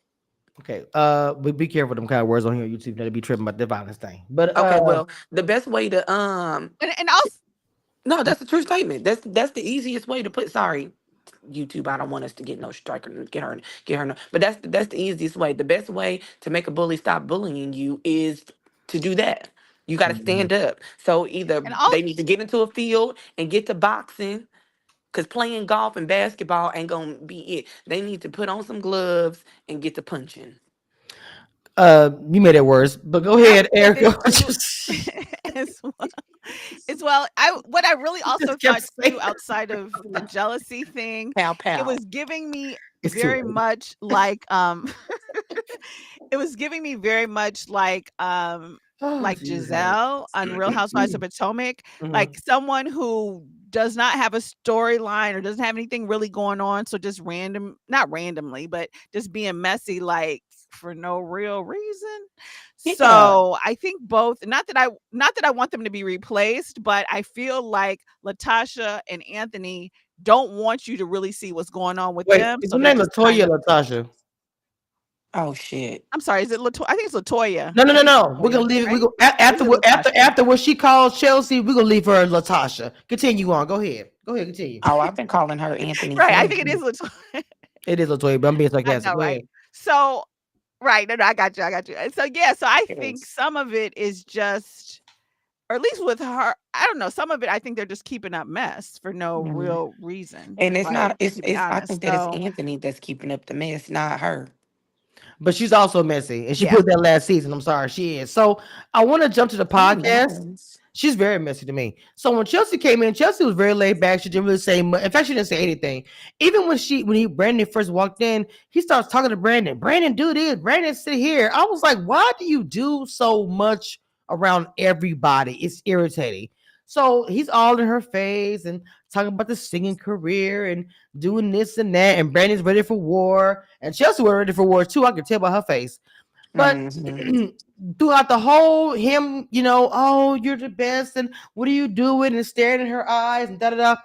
Okay. But be careful with them kind of words on here on YouTube. That'll be tripping about the violence thing. But Okay, well, the best way to And also no, that's a true statement. That's the easiest way to put sorry, YouTube, I don't want us to get no strike or get her no, but that's the easiest way. The best way to make a bully stop bullying you is to do that. You got to Mhm. stand up. So either and also they need to get into a field and get to boxing cuz playing golf and basketball ain't going to be it. They need to put on some gloves and get to punching. You made it worse. But go and I would ahead, say Erica. this too as well. As well, what I really You also just kept thought saying too, outside of the jealousy thing, Pow it pow. was giving me it's too very late. much like it was giving me very much Oh, like Jesus, help me. Giselle on Real Housewives of Potomac, Mhm. like someone who does not have a storyline or doesn't have anything really going on, so just not randomly, but just being messy, like for no real reason. Yeah. So I think both, not that I want them to be replaced, but I feel like Latasha and Anthony don't want you to really see what's going on with Wait, them, is so her they're name just kind Latoya of or Latasha? Oh shit. I'm sorry, is it Latoya? I think it's Latoya. No, no, I no, think it's no. We're gonna Latoya, leave it. We right? go Or is it Latasha? after what she calls Chelsea. We're gonna leave her Latasha. Continue on. Go ahead. Go ahead. Continue. Oh, I've been calling her Anthony Right, I think it forever. is Latoya. It is Latoya, but I'm being I sarcastic. know, Go right? ahead. So right, no, I got you. And so yeah, so I think Yes. some of it is just, or at least with her, I don't know. Some of it, I think they're just keeping up mess for no Mhm. real reason, And it's like not it's to be it's I honest. think that it's So Anthony that's keeping up the mess, not her. But she's also messy, and she yeah, put that last season. I'm sorry, she is. So I want to jump to the She podcast. knows. She's very messy to me. So when Chelsea came in, Chelsea was very laid back. She didn't really say much. In fact, she didn't say anything. Even when Brandon first walked in, he starts talking to Brandon. Brandon, do this. Brandon, sit here. I was like, why do you do so much around everybody? It's irritating. So he's all in her face and talking about the singing career and doing this and that. And Brandon's ready for war. And Chelsea was ready for war too. I could tell by her face. But Hmm. throughout the whole him, oh, you're the best, and what are you doing? And staring in her eyes and da da da.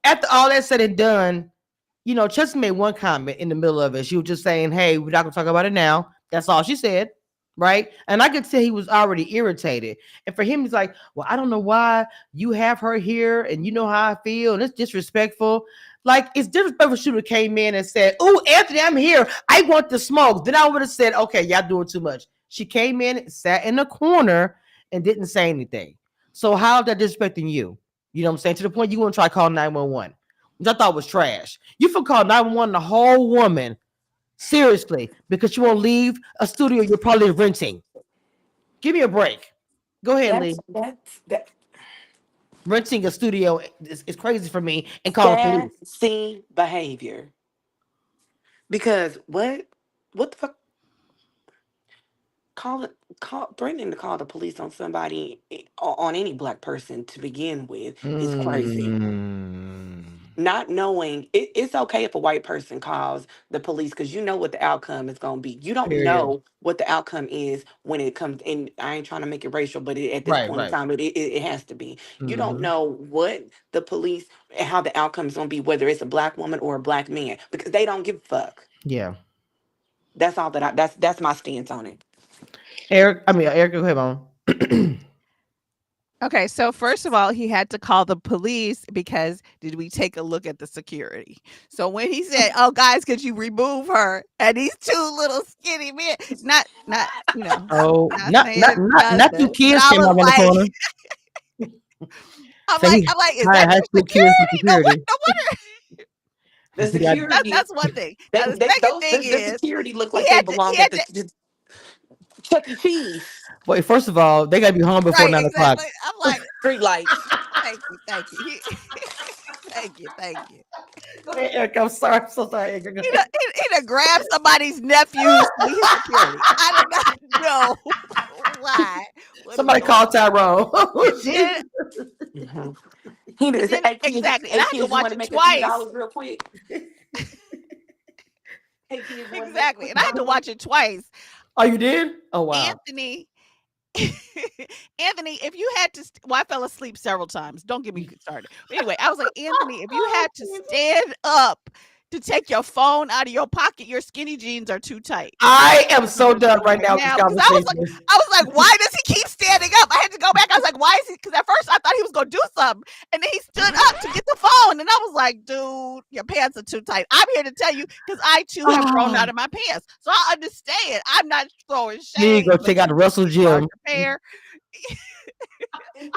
After all that said and done, Chelsea made one comment in the middle of it. She was just saying, "Hey, we're not gonna talk about it now." That's all she said, right? And I could say he was already irritated. And for him, he's like, "Well, I don't know why you have her here, and you know how I feel, and it's disrespectful." Like it's disrespectful. Shooter came in and said, "Oh, Anthony, I'm here. I want the smoke." Then I would have said, "Okay, y'all doing too much." She came in, sat in the corner, and didn't say anything. So how's that disrespecting you? You know what I'm saying? To the point you want to try calling 911, which I thought was trash. You for call 911 the whole woman seriously because you won't leave a studio you're probably renting. Give me a break. Go ahead, Lee. That Renting a studio is crazy for me and call the police. sassy behavior. Because what the fuck call threatening to call the police on somebody on any black person to begin with is crazy. Mm. not knowing it's okay if a white person calls the police because you know what the outcome is going to be. You don't Period. know what the outcome is when it comes. And I ain't trying to make it racial, but at this point in time, it has to be. You don't know what the police, how the outcome is going to be, whether it's a black woman or a black man, because they don't give a fuck. Yeah. That's all that that's my stance on it. Eric, go ahead, Mom. Okay, so first of all, he had to call the police because did we take a look at the security? So when he said, "Oh, guys, could you remove her?" and these two little skinny men, not you know, Oh, not saying two nothing, kids but I came was up on the corner. I'm So like, he is hired that high your school kids for security? No security. wonder. The security, That's one thing. Now the second thing the is security look he like they had to belong at the Chuck E. Cheese. Wait, first of all, they gotta be home before right, 9:00. exactly. I'm like, Street lights. thank you. Thank you. Go ahead, Eric. I'm sorry. I'm so sorry, Eric. Go He ahead. done grabbed somebody's nephews to be his security. I do not know why. Somebody call Tyrone. And then, Mm-hmm. He and just then hey kids, exactly, and I had to you watch want to it make a few twice. dollars real quick? Hey kids, you want to make a Exactly, quick and I had to dollar? watch it twice. Oh, you did? Oh, wow. Anthony, Anthony, if you had to, well, I fell asleep several times. Don't get me started. But anyway, I was like, Anthony, if you had to stand up to take your phone out of your pocket, your skinny jeans are too tight. I am so done right now with this Because conversation. I was like, why does he keep standing up? I had to go back. I was like, why is he? Because at first I thought he was gonna do something, and then he stood up to get the phone, and I was like, dude, your pants are too tight. I'm here to tell you because I too have grown out of my pants, so I understand. I'm not throwing shade. You need to go check out the Russell Gym. And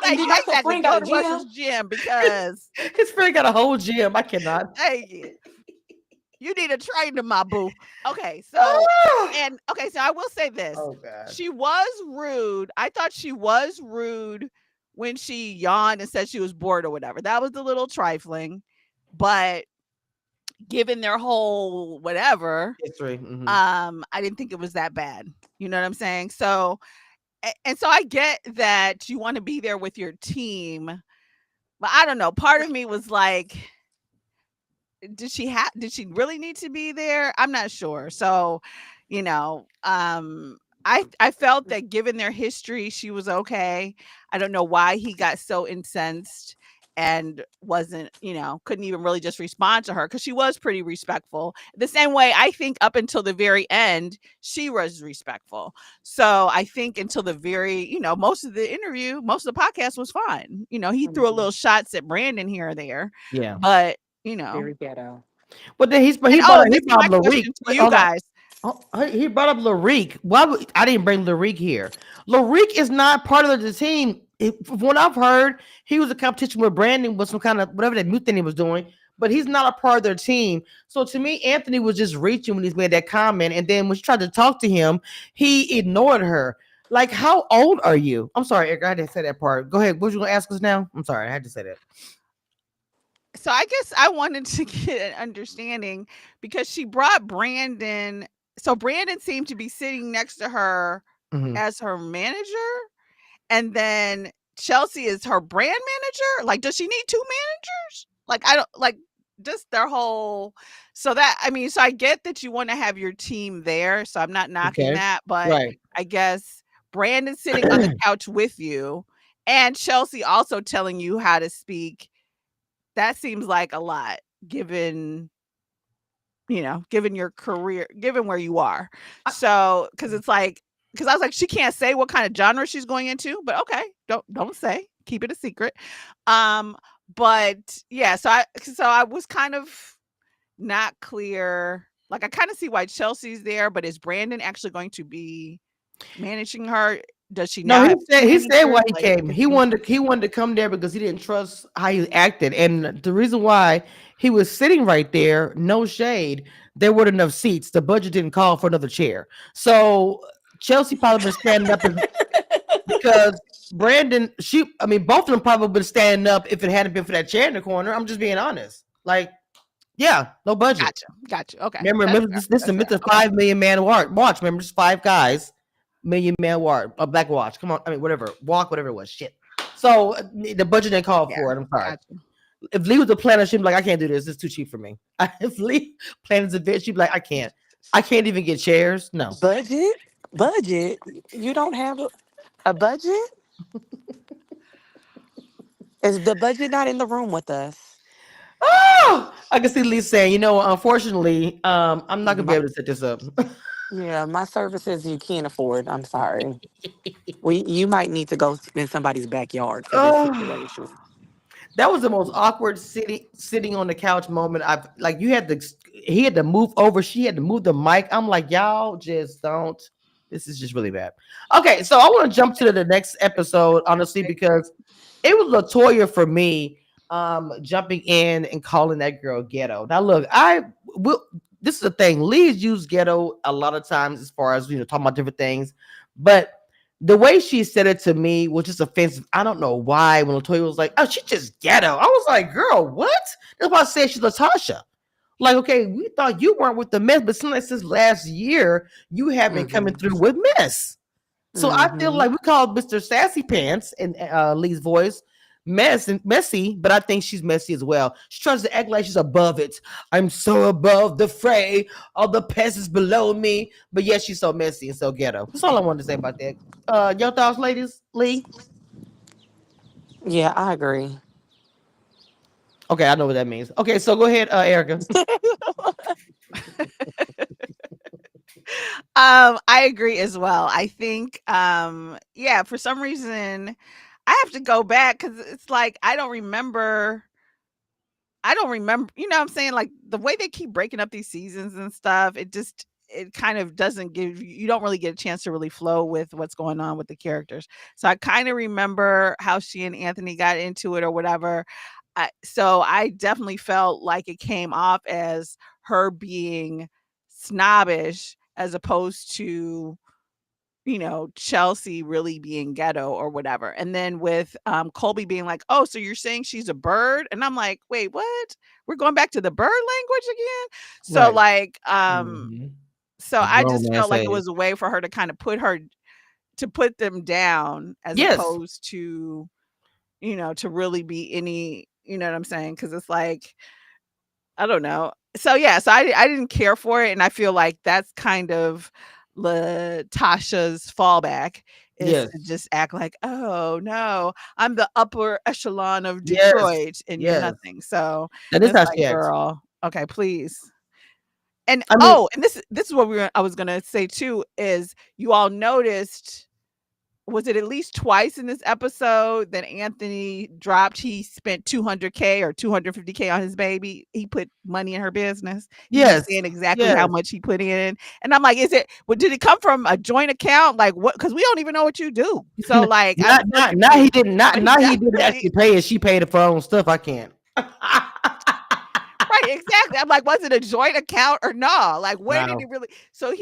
Thank did you. your Exactly. friend Go got to a Russell's gym because His friend got a whole gym. I cannot. thank you. You need a trainer, my boo. Okay, so so I will say this. Oh God. She was rude. I thought she was rude when she yawned and said she was bored or whatever. That was a little trifling, but given their whole whatever, history, I didn't think it was that bad. You know what I'm saying? So and so I get that you want to be there with your team, but I don't know. Part of me was like, did she really need to be there? I'm not sure. So, you know, I felt that given their history, she was okay. I don't know why he got so incensed and wasn't, couldn't even really just respond to her because she was pretty respectful. The same way I think up until the very end, she was respectful. So I think until the very, most of the interview, most of the podcast was fine. He threw a little shots at Brandon here or there. Yeah. But very ghetto. But then he brought up LaRique. You guys. He brought up LaRique. I didn't bring LaRique here? LaRique is not part of the team. From what I've heard, he was a competition with Brandon with some kind of whatever that new thing he was doing, but he's not a part of their team. So to me, Anthony was just reaching when he made that comment, and then when she tried to talk to him, he ignored her. Like, how old are you? I'm sorry, Eric, I didn't say that part. Go ahead. What you gonna ask us now? I'm sorry, I had to say that. So I guess I wanted to get an understanding because she brought Brandon. So Brandon seemed to be sitting next to her as her manager. And then Chelsea is her brand manager. Like, does she need two managers? Like, I don't like just their whole. So I get that you want to have your team there. So I'm not knocking that, but I guess Brandon sitting on the couch with you and Chelsea also telling you how to speak. That seems like a lot given your career, given where you are. So, because I was like, she can't say what kind of genre she's going into, but okay, don't say, keep it a secret. But yeah, so I was kind of not clear. Like, I kind of see why Chelsea's there, but is Brandon actually going to be managing her? Does she now? No, he said why he came. He wanted to come there because he didn't trust how he acted, and the reason why he was sitting right there, no shade, there weren't enough seats. The budget didn't call for another chair, so Chelsea probably been standing up because Brandon. Both of them probably been standing up if it hadn't been for that chair in the corner. I'm just being honest. Like, yeah, no budget. Gotcha. Okay. Remember this is a 5 million man watch. Remember, just 5 guys. Million man watch, a black watch. Come on, whatever, walk, whatever it was. Shit. So the budget didn't call for it. I'm sorry. If Lee was the planner, she'd be like, I can't do this. It's too cheap for me. If Lee plans an event, she'd be like, I can't. I can't even get chairs. No. Budget. You don't have a budget? Is the budget not in the room with us? Oh, I can see Lee saying, unfortunately, I'm not gonna be able to set this up. Yeah, my services you can't afford. I'm sorry. You might need to go in somebody's backyard for this situation. That was the most awkward sitting on the couch moment. He had to move over. She had to move the mic. I'm like, y'all just don't. This is just really bad. Okay, so I want to jump to the next episode, honestly, because it was LaToya for me, jumping in and calling that girl ghetto. Now, look, this is the thing. Lee's used ghetto a lot of times as far as talking about different things, but the way she said it to me was just offensive. I don't know why. When LaToya was like, "Oh, she's just ghetto," I was like, "Girl, what?" That's why I said she's Latasha. Like, okay, we thought you weren't with the mess, but since last year, you have been coming through with mess. So I feel like we called Mr. Sassy Pants in Lee's voice messy, but I think she's messy as well. She tries to act like she's above it. I'm so above the fray. All the peasants below me. But yes, she's so messy and so ghetto. That's all I wanted to say about that. Your thoughts, ladies? Lee? Yeah, I agree. Okay, I know what that means. Okay, so go ahead, Erica. I agree as well. I think, for some reason, I have to go back because it's like I don't remember. You know what I'm saying? Like the way they keep breaking up these seasons and stuff, it kind of doesn't you don't really get a chance to really flow with what's going on with the characters. So I kind of remember how she and Anthony got into it or whatever. So I definitely felt like it came off as her being snobbish as opposed to Chelsea really being ghetto or whatever. And then with Colby being like, "Oh, so you're saying she's a bird?" And I'm like, "Wait, what? We're going back to the bird language again?" So Right. like so I Grown just man felt like it say. was a way for her to kind of put them down as Yes. opposed to to really be any, you know what I'm saying? Cuz it's like I don't know. So yeah, so I didn't care for it, and I feel like that's kind of Latasha's fallback is Yes. to just act like, "Oh no, I'm the upper echelon of Yes. Detroit, and you're Yes. nothing." So That is it's how like, she acts. girl, okay, please. And I mean, and this is what I was gonna say too is you all noticed. Was it at least twice in this episode that Anthony he spent 200K or 250K on his baby? He put money in her business. He was yes. saying exactly Yes. how much he put in. And I'm like, did it come from a joint account? Like what? Because we don't even know what you do. So like I'm so not he confused. didn't not But he not he didn't definitely actually pay it. She paid for her own stuff. I can't. right, exactly. I'm like, was it a joint account or no? Like where did Wow. it really so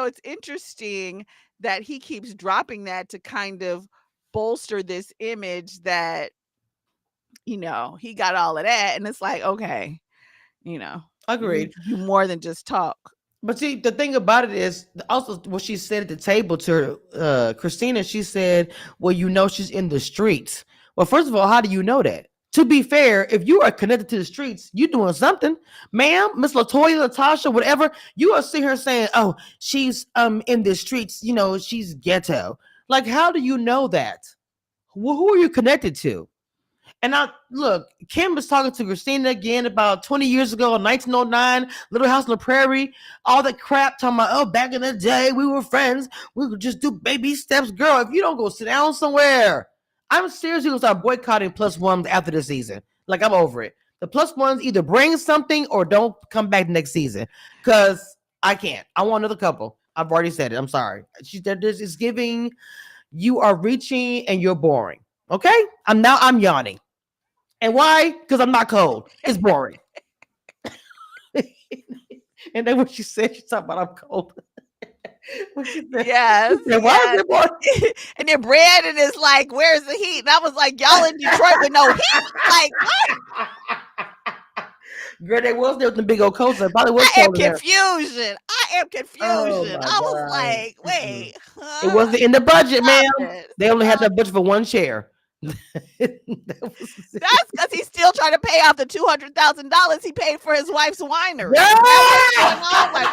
it's interesting that he keeps dropping that to kind of bolster this image that he got all of that, and it's like, okay, Agreed. you more than just talk. But see, the thing about it is also what she said at the table to Christina. She said, "Well, she's in the streets." Well, first of all, how do you know that? To be fair, if you are connected to the streets, you're doing something, ma'am, Miss LaToya, Latasha, whatever. You are sitting here saying, "Oh, she's in the streets. She's ghetto." Like, how do you know that? Who are you connected to? And now, look, Kim was talking to Christina again about 20 years ago, 1909, Little House on the Prairie, all that crap, talking about, oh, back in the day, we were friends. We could just do baby steps. Girl, if you don't go sit down somewhere, I'm seriously going to start boycotting plus ones after the season. Like, I'm over it. The plus ones either bring something or don't come back next season because I can't. I want another couple. I've already said it. I'm sorry. This is giving, you are reaching and you're boring. Okay? I'm yawning. And why? Because I'm not cold. It's boring. And then when she said, she talked about I'm cold. When she said, Yes. she said, why is it boring? And then Brandon is like, where's the heat? And I was like, y'all in Detroit with no heat? Like, what? Girl, they was there with the big old coats. I probably was I am cold in there. confusion. Oh, my I was God. like, wait. It wasn't in the budget, ma'am. Stop it. They only had that budget for one chair. That's because he's still trying to pay off the $200,000 he paid for his wife's winery. Yeah! Is that what's going on? Like,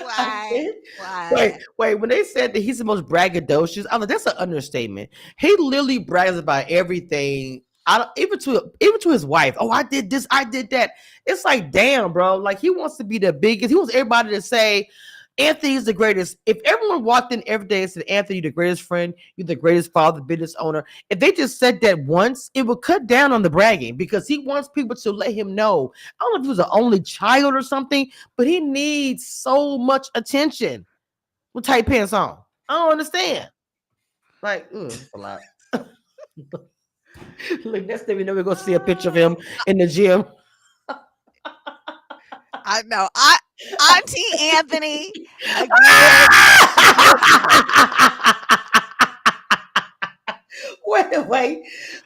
why? Why? Wait. When they said that he's the most braggadocious, I was like, that's an understatement. He literally brags about everything. Even to his wife. Oh, I did this, I did that. It's like, damn, bro. Like, he wants to be the biggest. He wants everybody to say Anthony's the greatest. If everyone walked in every day and said, Anthony, you're the greatest friend, you're the greatest father, business owner, if they just said that once, it would cut down on the bragging because he wants people to let him know. I don't know if he was the only child or something, but he needs so much attention with tight pants on. I don't understand. Like, that's a lot. Look, next thing we know, we're going to see a picture of him in the gym. I know. Auntie Anthony. Wait.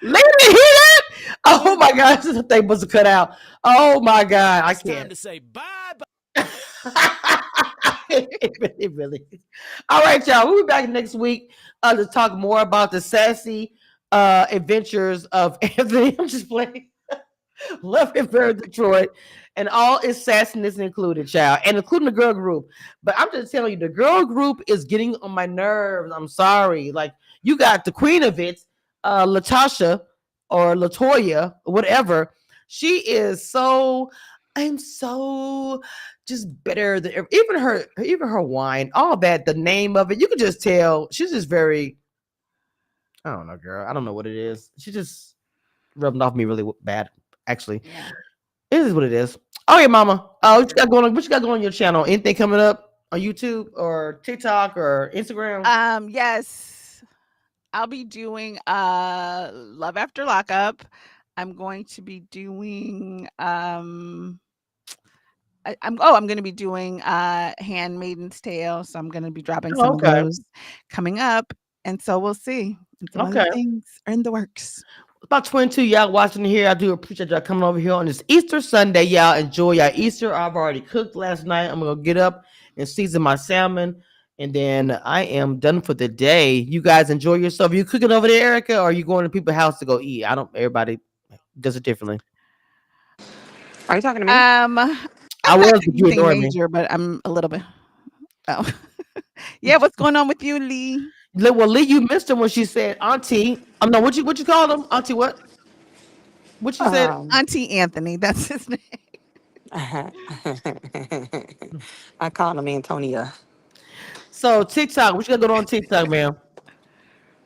Lady, hear that? Oh my gosh, this thing must have cut out. Oh my God, I can't. Time to say bye. It really is. All right, y'all. We'll be back next week to talk more about the sassy adventures of Anthony. I'm just playing. Love and Fair Detroit, and all its sassiness included, child, and including the girl group. But I'm just telling you, the girl group is getting on my nerves. I'm sorry. Like, you got the queen of it, Latasha or Latoya, or whatever. She is so. I'm so just better than even her wine, all that. The name of it, you can just tell she's just very. I don't know, girl. I don't know what it is. She just rubbing off me really bad. Actually, it is what it is. Oh yeah, mama. What you got going on? What you got going on your channel? Anything coming up on YouTube or TikTok or Instagram? Yes, I'll be doing Love After Lockup. I'm going to be doing I'm going to be doing Handmaiden's Tale. So I'm going to be dropping some of those coming up, and so we'll see. Some other things are in the works. About 22 y'all watching here. I do appreciate y'all coming over here on this Easter Sunday. Y'all enjoy y'all Easter. I've already cooked last night. I'm gonna get up and season my salmon, and then I am done for the day. You guys enjoy yourself. Are you cooking over there, Erica, or are you going to people's house to go eat? Everybody does it differently. Are you talking to me? I'm I was anything major, but I'm a little bit. Oh, yeah. What's going on with you, Lee? Well, Lee, you missed her when she said Auntie. No, what you call them? Auntie what? What she said? Auntie Anthony. That's his name. I call him Antonia. So TikTok, what you got going on TikTok, ma'am?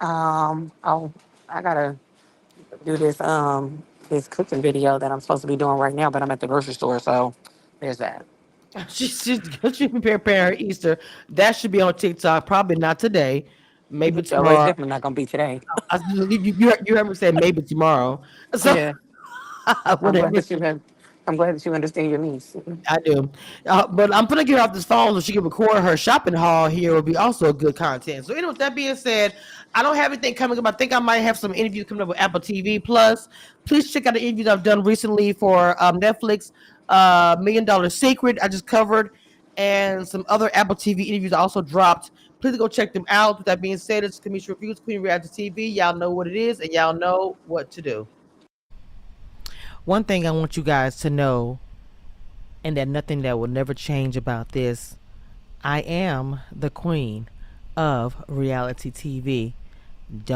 I gotta do this cooking video that I'm supposed to be doing right now, but I'm at the grocery store, so there's that. She's preparing her Easter. That should be on TikTok. Probably not today. Maybe tomorrow. It's definitely not gonna be today. You heard me say maybe tomorrow. So yeah. I'm glad that you understand your niece. I do. But I'm gonna get her off this phone so she can record her shopping haul here. Will be also good content. So anyway, with that being said, I don't have anything coming up. I think I might have some interviews coming up with Apple TV Plus. Please check out the interviews I've done recently for Netflix. $1 Million Secret I just covered, and some other Apple TV interviews I also dropped. Please go check them out. With that being said, it's Kamisha Reviews, Queen Reality TV. Y'all know what it is, and y'all know what to do. One thing I want you guys to know, and that nothing that will never change about this, I am the queen of reality TV. Don't